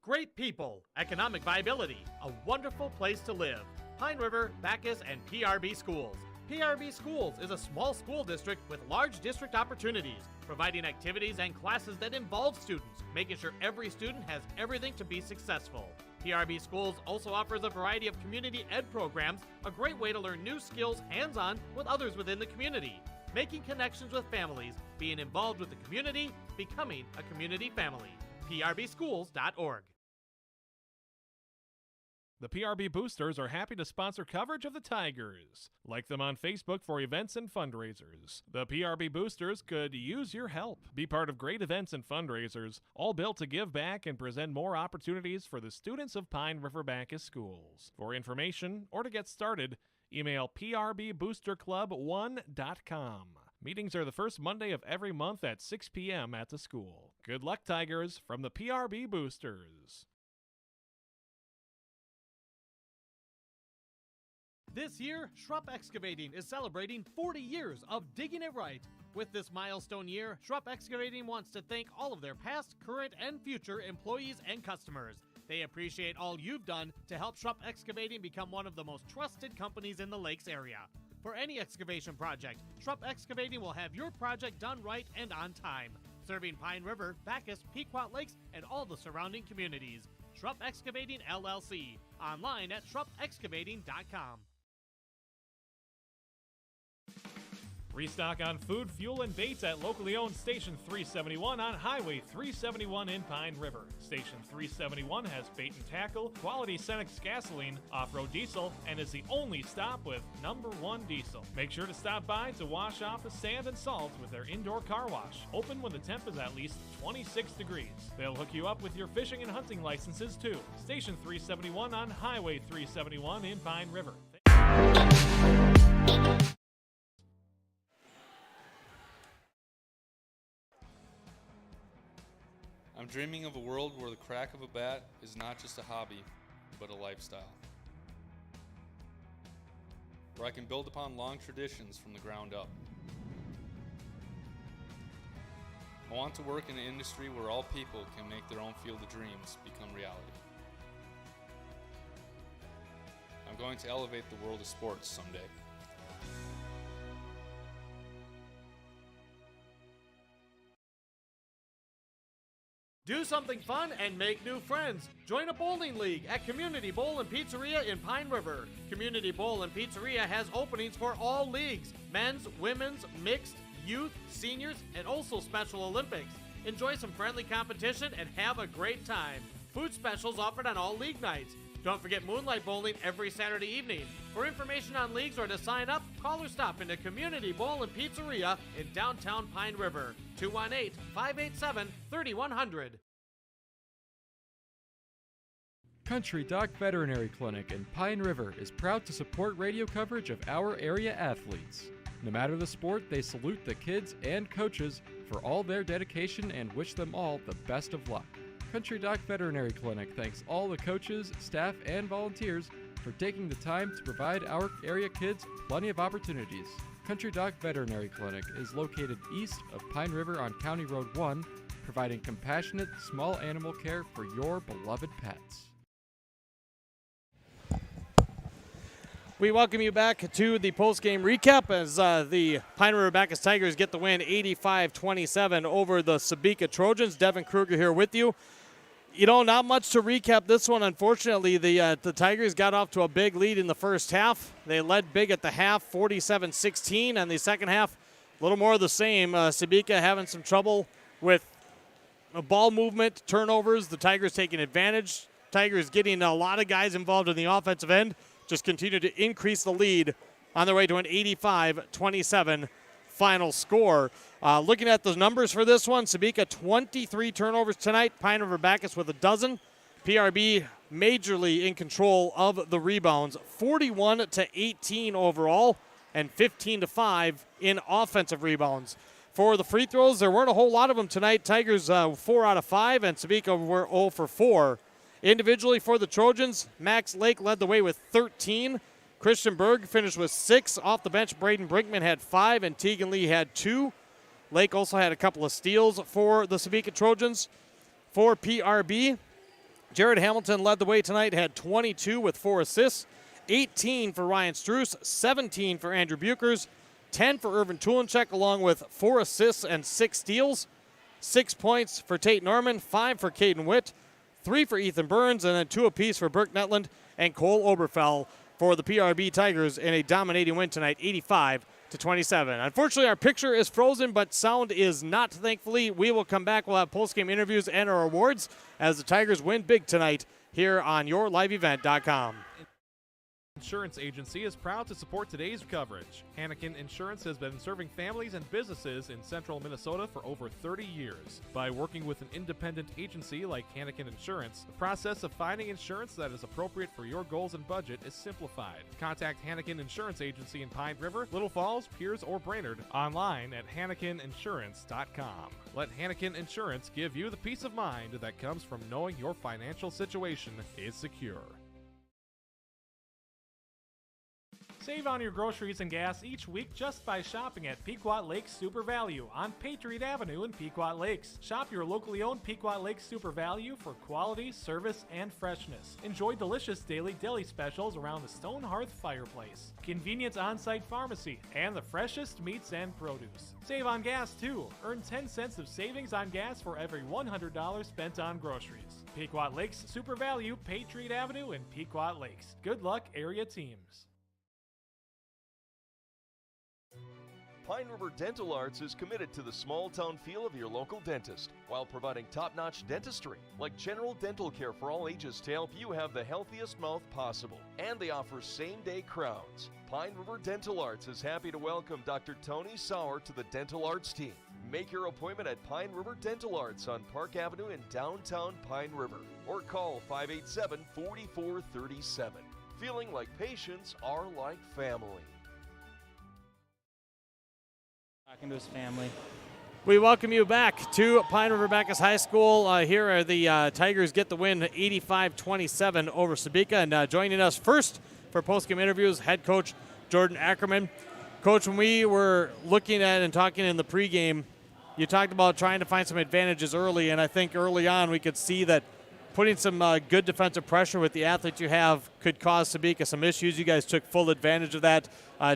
Great people, economic viability, a wonderful place to live. Pine River, Backus, and PRB Schools. PRB Schools is a small school district with large district opportunities, providing activities and classes that involve students, making sure every student has everything to be successful. PRB Schools also offers a variety of community ed programs, a great way to learn new skills hands-on with others within the community. making connections with families, being involved with the community, becoming a community family. PRBschools.org. The PRB Boosters are happy to sponsor coverage of the Tigers. Like them on Facebook for events and fundraisers. The PRB Boosters could use your help. Be part of great events and fundraisers, all built to give back and present more opportunities for the students of Pine River-Backus schools. For information or to get started, email prboosterclub1.com. Meetings are the first Monday of every month at 6 p.m. at the school. Good luck, Tigers, from the PRB Boosters. This year, Schrupp Excavating is celebrating 40 years of digging it right. With this milestone year, Schrupp Excavating wants to thank all of their past, current, and future employees and customers. They appreciate all you've done to help Schrupp Excavating become one of the most trusted companies in the Lakes area. For any excavation project, Schrupp Excavating will have your project done right and on time, serving Pine River, Backus, Pequot Lakes, and all the surrounding communities. Schrupp Excavating LLC, online at schruppexcavating.com. Restock on food, fuel, and baits at locally owned Station 371 on Highway 371 in Pine River. Station 371 has bait and tackle, quality Cenex gasoline, off-road diesel, and is the only stop with #1 diesel. Make sure to stop by to wash off the sand and salt with their indoor car wash, open when the temp is at least 26 degrees. They'll hook you up with your fishing and hunting licenses too. Station 371 on Highway 371 in Pine River. I'm dreaming of a world where the crack of a bat is not just a hobby, but a lifestyle. Where I can build upon long traditions from the ground up. I want to work in an industry where all people can make their own field of dreams become reality. I'm going to elevate the world of sports someday. Do something fun and make new friends. Join a bowling league at Community Bowl and Pizzeria in Pine River. Community Bowl and Pizzeria has openings for all leagues: men's, women's, mixed, youth, seniors, and also Special Olympics. Enjoy some friendly competition and have a great time. Food specials offered on all league nights. Don't forget Moonlight Bowling every Saturday evening. For information on leagues or to sign up, call or stop into Community Bowl and Pizzeria in downtown Pine River. 218-587-3100. Country Doc Veterinary Clinic in Pine River is proud to support radio coverage of our area athletes. No matter the sport, they salute the kids and coaches for all their dedication and wish them all the best of luck. Country Doc Veterinary Clinic thanks all the coaches, staff, and volunteers for taking the time to provide our area kids plenty of opportunities. Country Doc Veterinary Clinic is located east of Pine River on County Road 1, providing compassionate small animal care for your beloved pets. We welcome you back to the post-game recap as the Pine River-Backus Tigers get the win 85-27 over the Sebeka Trojans. Devin Kruger here with you. You know, not much to recap this one. Unfortunately, the Tigers got off to a big lead in the first half. They led big at the half, 47-16, and the second half, a little more of the same. Sebeka having some trouble with ball movement, turnovers. The Tigers taking advantage. Tigers getting a lot of guys involved in the offensive end. Just continue to increase the lead on their way to an 85-27 final score. Looking at the numbers for this one, Sebeka 23 turnovers tonight. Pine River-Backus with a dozen. PRB majorly in control of the rebounds, 41-18 overall and 15-5 in offensive rebounds. For the free throws, there weren't a whole lot of them tonight. Tigers 4 out of 5, and Sebeka were 0 for 4. Individually for the Trojans, Max Lake led the way with 13. Christian Berg finished with 6. Off the bench, Braden Brinkman had 5, and Tegan Lee had 2. Lake also had a couple of steals for the Sebeka Trojans. For PRB, Jared Hamilton led the way tonight, had 22 with 4 assists. 18 for Ryan Struess, 17 for Andrew Bukers, 10 for Irvin Tulenchek, along with 4 assists and 6 steals. 6 points for Tate Norman, 5 for Caden Witt, 3 for Ethan Burns, and then 2 apiece for Burke Netland and Cole Oberfell for the PRB Tigers in a dominating win tonight, Unfortunately, our picture is frozen, but sound is not, thankfully. We will come back. We'll have post-game interviews and our awards as the Tigers win big tonight here on yourliveevent.com. Insurance Agency is proud to support today's coverage. Hanneken Insurance has been serving families and businesses in central Minnesota for over 30 years. By working with an independent agency like Hanneken Insurance, the process of finding insurance that is appropriate for your goals and budget is simplified. Contact Hanneken Insurance Agency in Pine River, Little Falls, Pierce, or Brainerd online at HannekenInsurance.com. Let Hanneken Insurance give you the peace of mind that comes from knowing your financial situation is secure. Save on your groceries and gas each week just by shopping at Pequot Lakes Super Value on Patriot Avenue in Pequot Lakes. Shop your locally owned Pequot Lakes Super Value for quality, service, and freshness. Enjoy delicious daily deli specials around the Stone Hearth fireplace, convenient on-site pharmacy, and the freshest meats and produce. Save on gas too. Earn 10 cents of savings on gas for every $100 spent on groceries. Pequot Lakes Super Value, Patriot Avenue in Pequot Lakes. Good luck, area teams. Pine River Dental Arts is committed to the small town feel of your local dentist while providing top-notch dentistry like general dental care for all ages to help you have the healthiest mouth possible. And they offer same-day crowns. Pine River Dental Arts is happy to welcome Dr. Tony Sauer to the Dental Arts team. Make your appointment at Pine River Dental Arts on Park Avenue in downtown Pine River or call 587-4437. Feeling like patients are like family. Talking to his family. We welcome you back to Pine River-Backus High School. Here are the Tigers get the win 85-27 over Sebeka. And joining us first for postgame interviews, head coach Jordan Ackerman. Coach, when we were looking at and talking in the pregame, you talked about trying to find some advantages early, and I think early on we could see that putting some good defensive pressure with the athletes you have could cause Sebeka some issues. You guys took full advantage of that.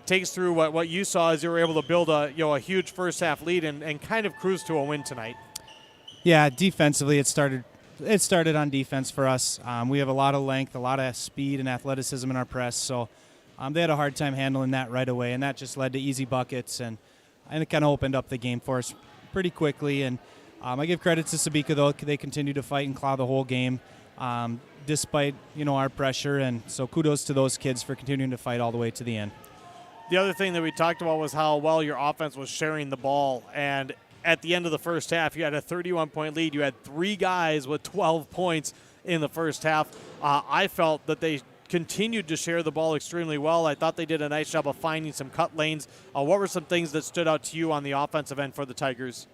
Take us through what you saw as you were able to build a huge first half lead and kind of cruise to a win tonight. Yeah, defensively it started on defense for us. We have a lot of length, a lot of speed and athleticism in our press, so they had a hard time handling that right away, and that just led to easy buckets, and it kind of opened up the game for us pretty quickly. And I give credit to Sebeka, though. They continue to fight and claw the whole game despite our pressure, and so kudos to those kids for continuing to fight all the way to the end. The other thing that we talked about was how well your offense was sharing the ball, and at the end of the first half, you had a 31-point lead. You had 3 guys with 12 points in the first half. I felt that they continued to share the ball extremely well. I thought they did a nice job of finding some cut lanes. What were some things that stood out to you on the offensive end for the Tigers?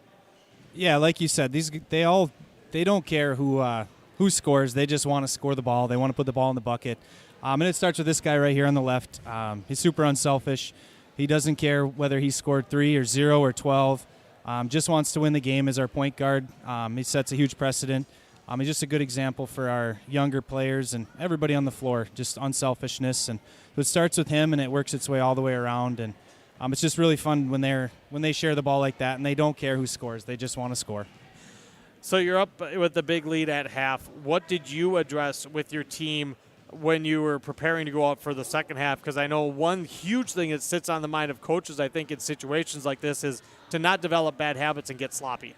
Yeah, like you said, they don't care who scores. They just want to score the ball. They want to put the ball in the bucket. And it starts with this guy right here on the left. He's super unselfish. He doesn't care whether he scored 3 or 0 or 12. Just wants to win the game as our point guard. He sets a huge precedent. He's just a good example for our younger players and everybody on the floor, just unselfishness. And it starts with him, and it works its way all the way around. And it's just really fun when they share the ball like that, and they don't care who scores. They just want to score. So you're up with the big lead at half. What did you address with your team when you were preparing to go out for the second half? Because I know one huge thing that sits on the mind of coaches, I think, in situations like this is to not develop bad habits and get sloppy.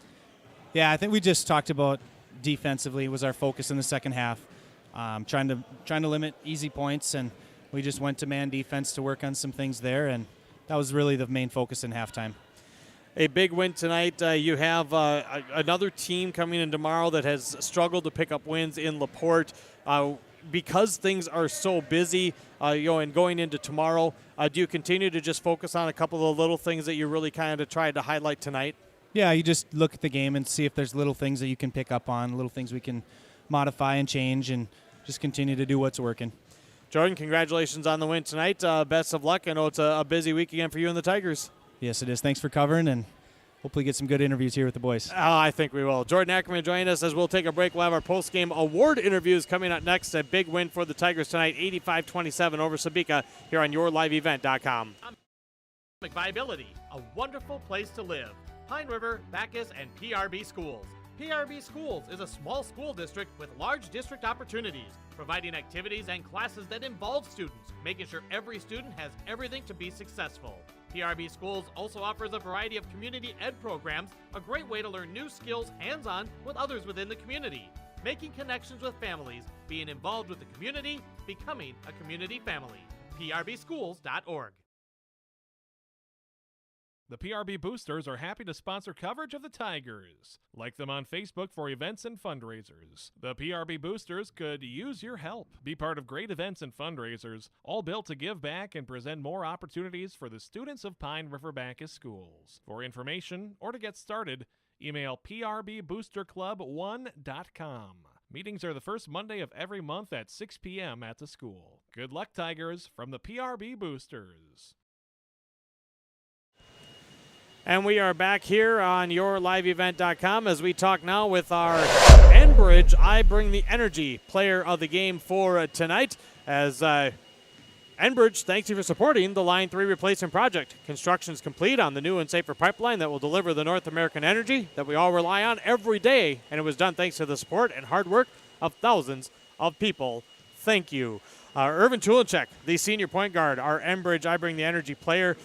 Yeah, I think we just talked about defensively was our focus in the second half, trying to limit easy points, and we just went to man defense to work on some things there, and that was really the main focus in halftime. A big win tonight. You have another team coming in tomorrow that has struggled to pick up wins in LaPorte. Because things are so busy, and going into tomorrow, do you continue to just focus on a couple of little things that you really kind of tried to highlight tonight? Yeah, you just look at the game and see if there's little things that you can pick up on, little things we can modify and change, and just continue to do what's working. Jordan, congratulations on the win tonight. Best of luck. I know it's a busy week again for you and the Tigers. Yes, it is. Thanks for covering, and hopefully get some good interviews here with the boys. I think we will. Jordan Ackerman joining us as we'll take a break. We'll have our post-game award interviews coming up next. A big win for the Tigers tonight, 85-27 over Sebeka here on yourliveevent.com. Viability, a wonderful place to live. Pine River, Backus, and PRB Schools. PRB Schools is a small school district with large district opportunities, providing activities and classes that involve students, making sure every student has everything to be successful. PRB Schools also offers a variety of community ed programs, a great way to learn new skills hands-on with others within the community. Making connections with families, being involved with the community, becoming a community family. PRBschools.org. The PRB Boosters are happy to sponsor coverage of the Tigers. Like them on Facebook for events and fundraisers. The PRB Boosters could use your help. Be part of great events and fundraisers, all built to give back and present more opportunities for the students of Pine River-Backus schools. For information or to get started, email prboosterclub1.com. Meetings are the first Monday of every month at 6 p.m. at the school. Good luck, Tigers, from the PRB Boosters. And we are back here on yourliveevent.com as we talk now with our Enbridge I Bring the Energy player of the game for tonight. As Enbridge, thanks you for supporting the Line 3 replacement project. Construction is complete on the new and safer pipeline that will deliver the North American energy that we all rely on every day. And it was done thanks to the support and hard work of thousands of people. Thank you. Irvin Tulinchek, the senior point guard, our Enbridge I Bring the Energy player.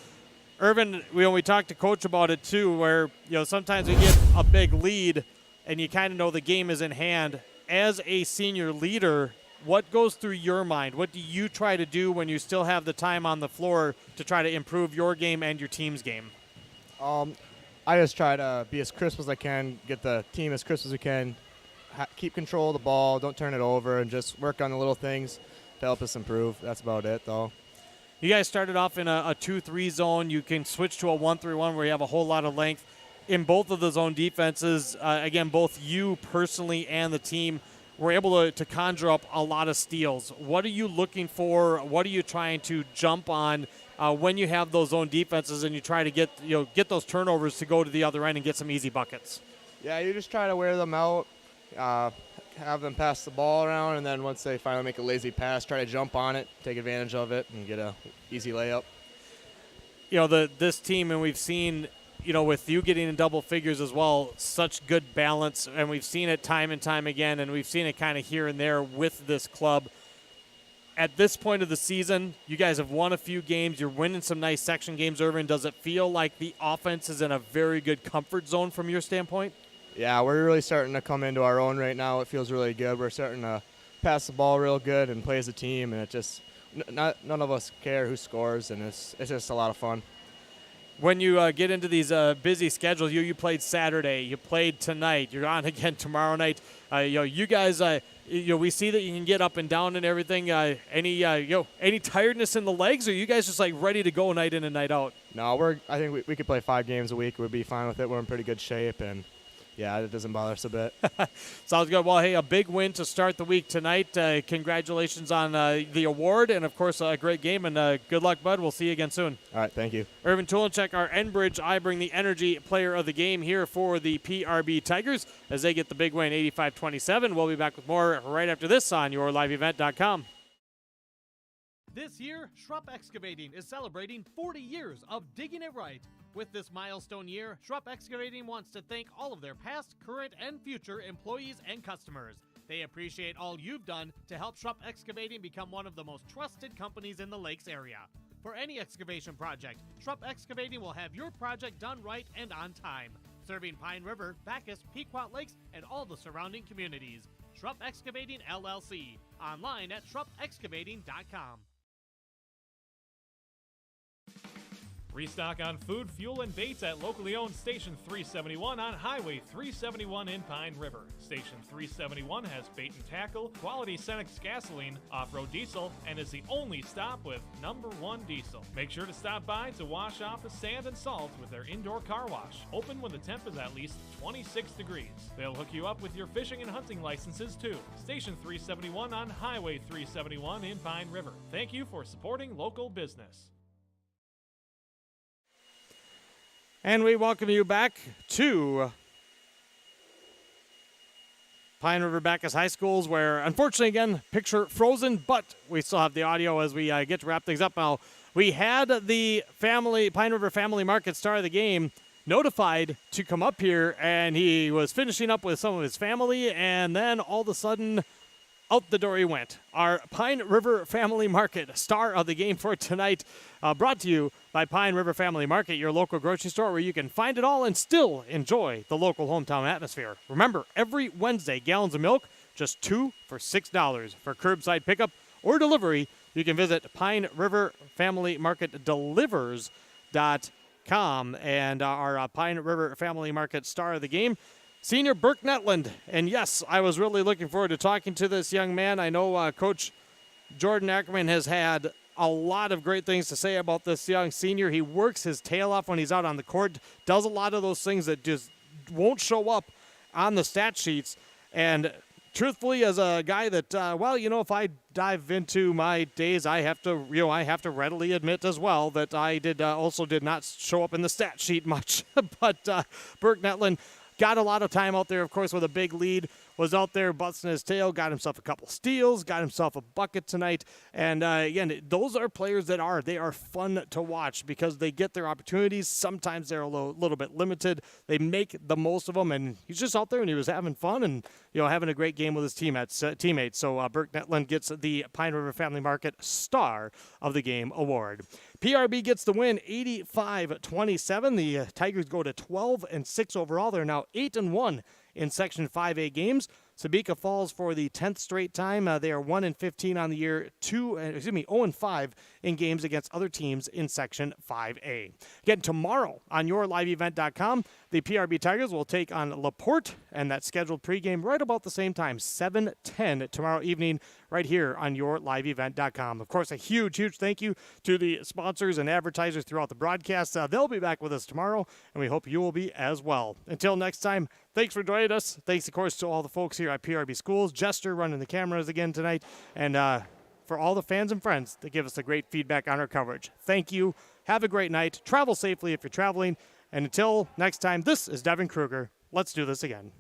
Irvin, we talked to Coach about it too, where sometimes we get a big lead and you kind of know the game is in hand. As a senior leader, what goes through your mind? What do you try to do when you still have the time on the floor to try to improve your game and your team's game? I just try to be as crisp as I can, get the team as crisp as we can, keep control of the ball, don't turn it over, and just work on the little things to help us improve. That's about it, though. You guys started off in a 2-3 zone. You can switch to a 1-3-1 where you have a whole lot of length. In both of the zone defenses, again, both you personally and the team were able to conjure up a lot of steals. What are you looking for? What are you trying to jump on when you have those zone defenses and you try to get those turnovers to go to the other end and get some easy buckets? Yeah, you just try to wear them out, have them pass the ball around, and then once they finally make a lazy pass, try to jump on it, take advantage of it, and get a easy layup. This team, and we've seen, with you getting in double figures as well, such good balance, and we've seen it time and time again, and we've seen it kind of here and there with this club. At this point of the season, you guys have won a few games. You're winning some nice section games, Irvin. Does it feel like the offense is in a very good comfort zone from your standpoint? Yeah, we're really starting to come into our own right now. It feels really good. We're starting to pass the ball real good and play as a team, and it just none of us care who scores, and it's just a lot of fun. When you get into these busy schedules, you played Saturday, you played tonight, you're on again tomorrow night. You guys, we see that you can get up and down and everything. Any tiredness in the legs, or are you guys just like ready to go night in and night out? No, I think we could play 5 games a week. We'd be fine with it. We're in pretty good shape, and yeah, it doesn't bother us a bit. Sounds good. Well, hey, a big win to start the week tonight. Congratulations on the award, and, of course, a great game. And good luck, bud. We'll see you again soon. All right, thank you. Irvin Tulinchek, our Enbridge I Bring the Energy player of the game here for the PRB Tigers as they get the big win, 85-27. We'll be back with more right after this on yourliveevent.com. This year, Schrupp Excavating is celebrating 40 years of digging it right. With this milestone year, Schrupp Excavating wants to thank all of their past, current, and future employees and customers. They appreciate all you've done to help Schrupp Excavating become one of the most trusted companies in the Lakes area. For any excavation project, Schrupp Excavating will have your project done right and on time, serving Pine River, Backus, Pequot Lakes, and all the surrounding communities. Schrupp Excavating LLC, online at schruppexcavating.com. Restock on food, fuel, and baits at locally owned Station 371 on Highway 371 in Pine River. Station 371 has bait and tackle, quality Cenex gasoline, off-road diesel, and is the only stop with #1 diesel. Make sure to stop by to wash off the sand and salt with their indoor car wash, open when the temp is at least 26 degrees. They'll hook you up with your fishing and hunting licenses too. Station 371 on Highway 371 in Pine River. Thank you for supporting local business. And we welcome you back to Pine River-Backus High Schools, where, unfortunately, again, picture frozen, but we still have the audio as we get to wrap things up now. We had the Pine River Family Market star of the game notified to come up here, and he was finishing up with some of his family, and then all of a sudden out the door he went. Our Pine River Family Market, star of the game for tonight, brought to you by Pine River Family Market, your local grocery store where you can find it all and still enjoy the local hometown atmosphere. Remember, every Wednesday, gallons of milk, just 2 for $6. For curbside pickup or delivery, you can visit Pine River Family Market Delivers.com. And our Pine River Family Market star of the game, Senior Burke Netland. And yes, I was really looking forward to talking to this young man. I know Coach Jordan Ackerman has had a lot of great things to say about this young senior. He works his tail off when he's out on the court, does a lot of those things that just won't show up on the stat sheets. And truthfully, as a guy that, if I dive into my days, I have to readily admit as well that I also did not show up in the stat sheet much. But Burke Netland got a lot of time out there, of course, with a big lead, was out there busting his tail, got himself a couple steals, got himself a bucket tonight. And again, those are players that are fun to watch because they get their opportunities. Sometimes they're a little bit limited. They make the most of them, and he's just out there and he was having fun and having a great game with his teammates. So Burke Netland gets the Pine River Family Market Star of the Game award. PRB gets the win, 85-27. The Tigers go to 12-6 overall. They're now 8-1 in Section 5A games. Sebeka falls for the 10th straight time. They are 1-15 on the year, 0-5 in games against other teams in Section 5A. Again, tomorrow on yourliveevent.com, the PRB Tigers will take on LaPorte, and that's scheduled pregame right about the same time, 7:10 tomorrow evening, right here on yourliveevent.com. Of course, a huge, huge thank you to the sponsors and advertisers throughout the broadcast. They'll be back with us tomorrow, and we hope you will be as well. Until next time, thanks for joining us. Thanks, of course, to all the folks here at PRB Schools, Jester running the cameras again tonight, and for all the fans and friends that give us the great feedback on our coverage. Thank you. Have a great night. Travel safely if you're traveling. And until next time, this is Devin Kruger. Let's do this again.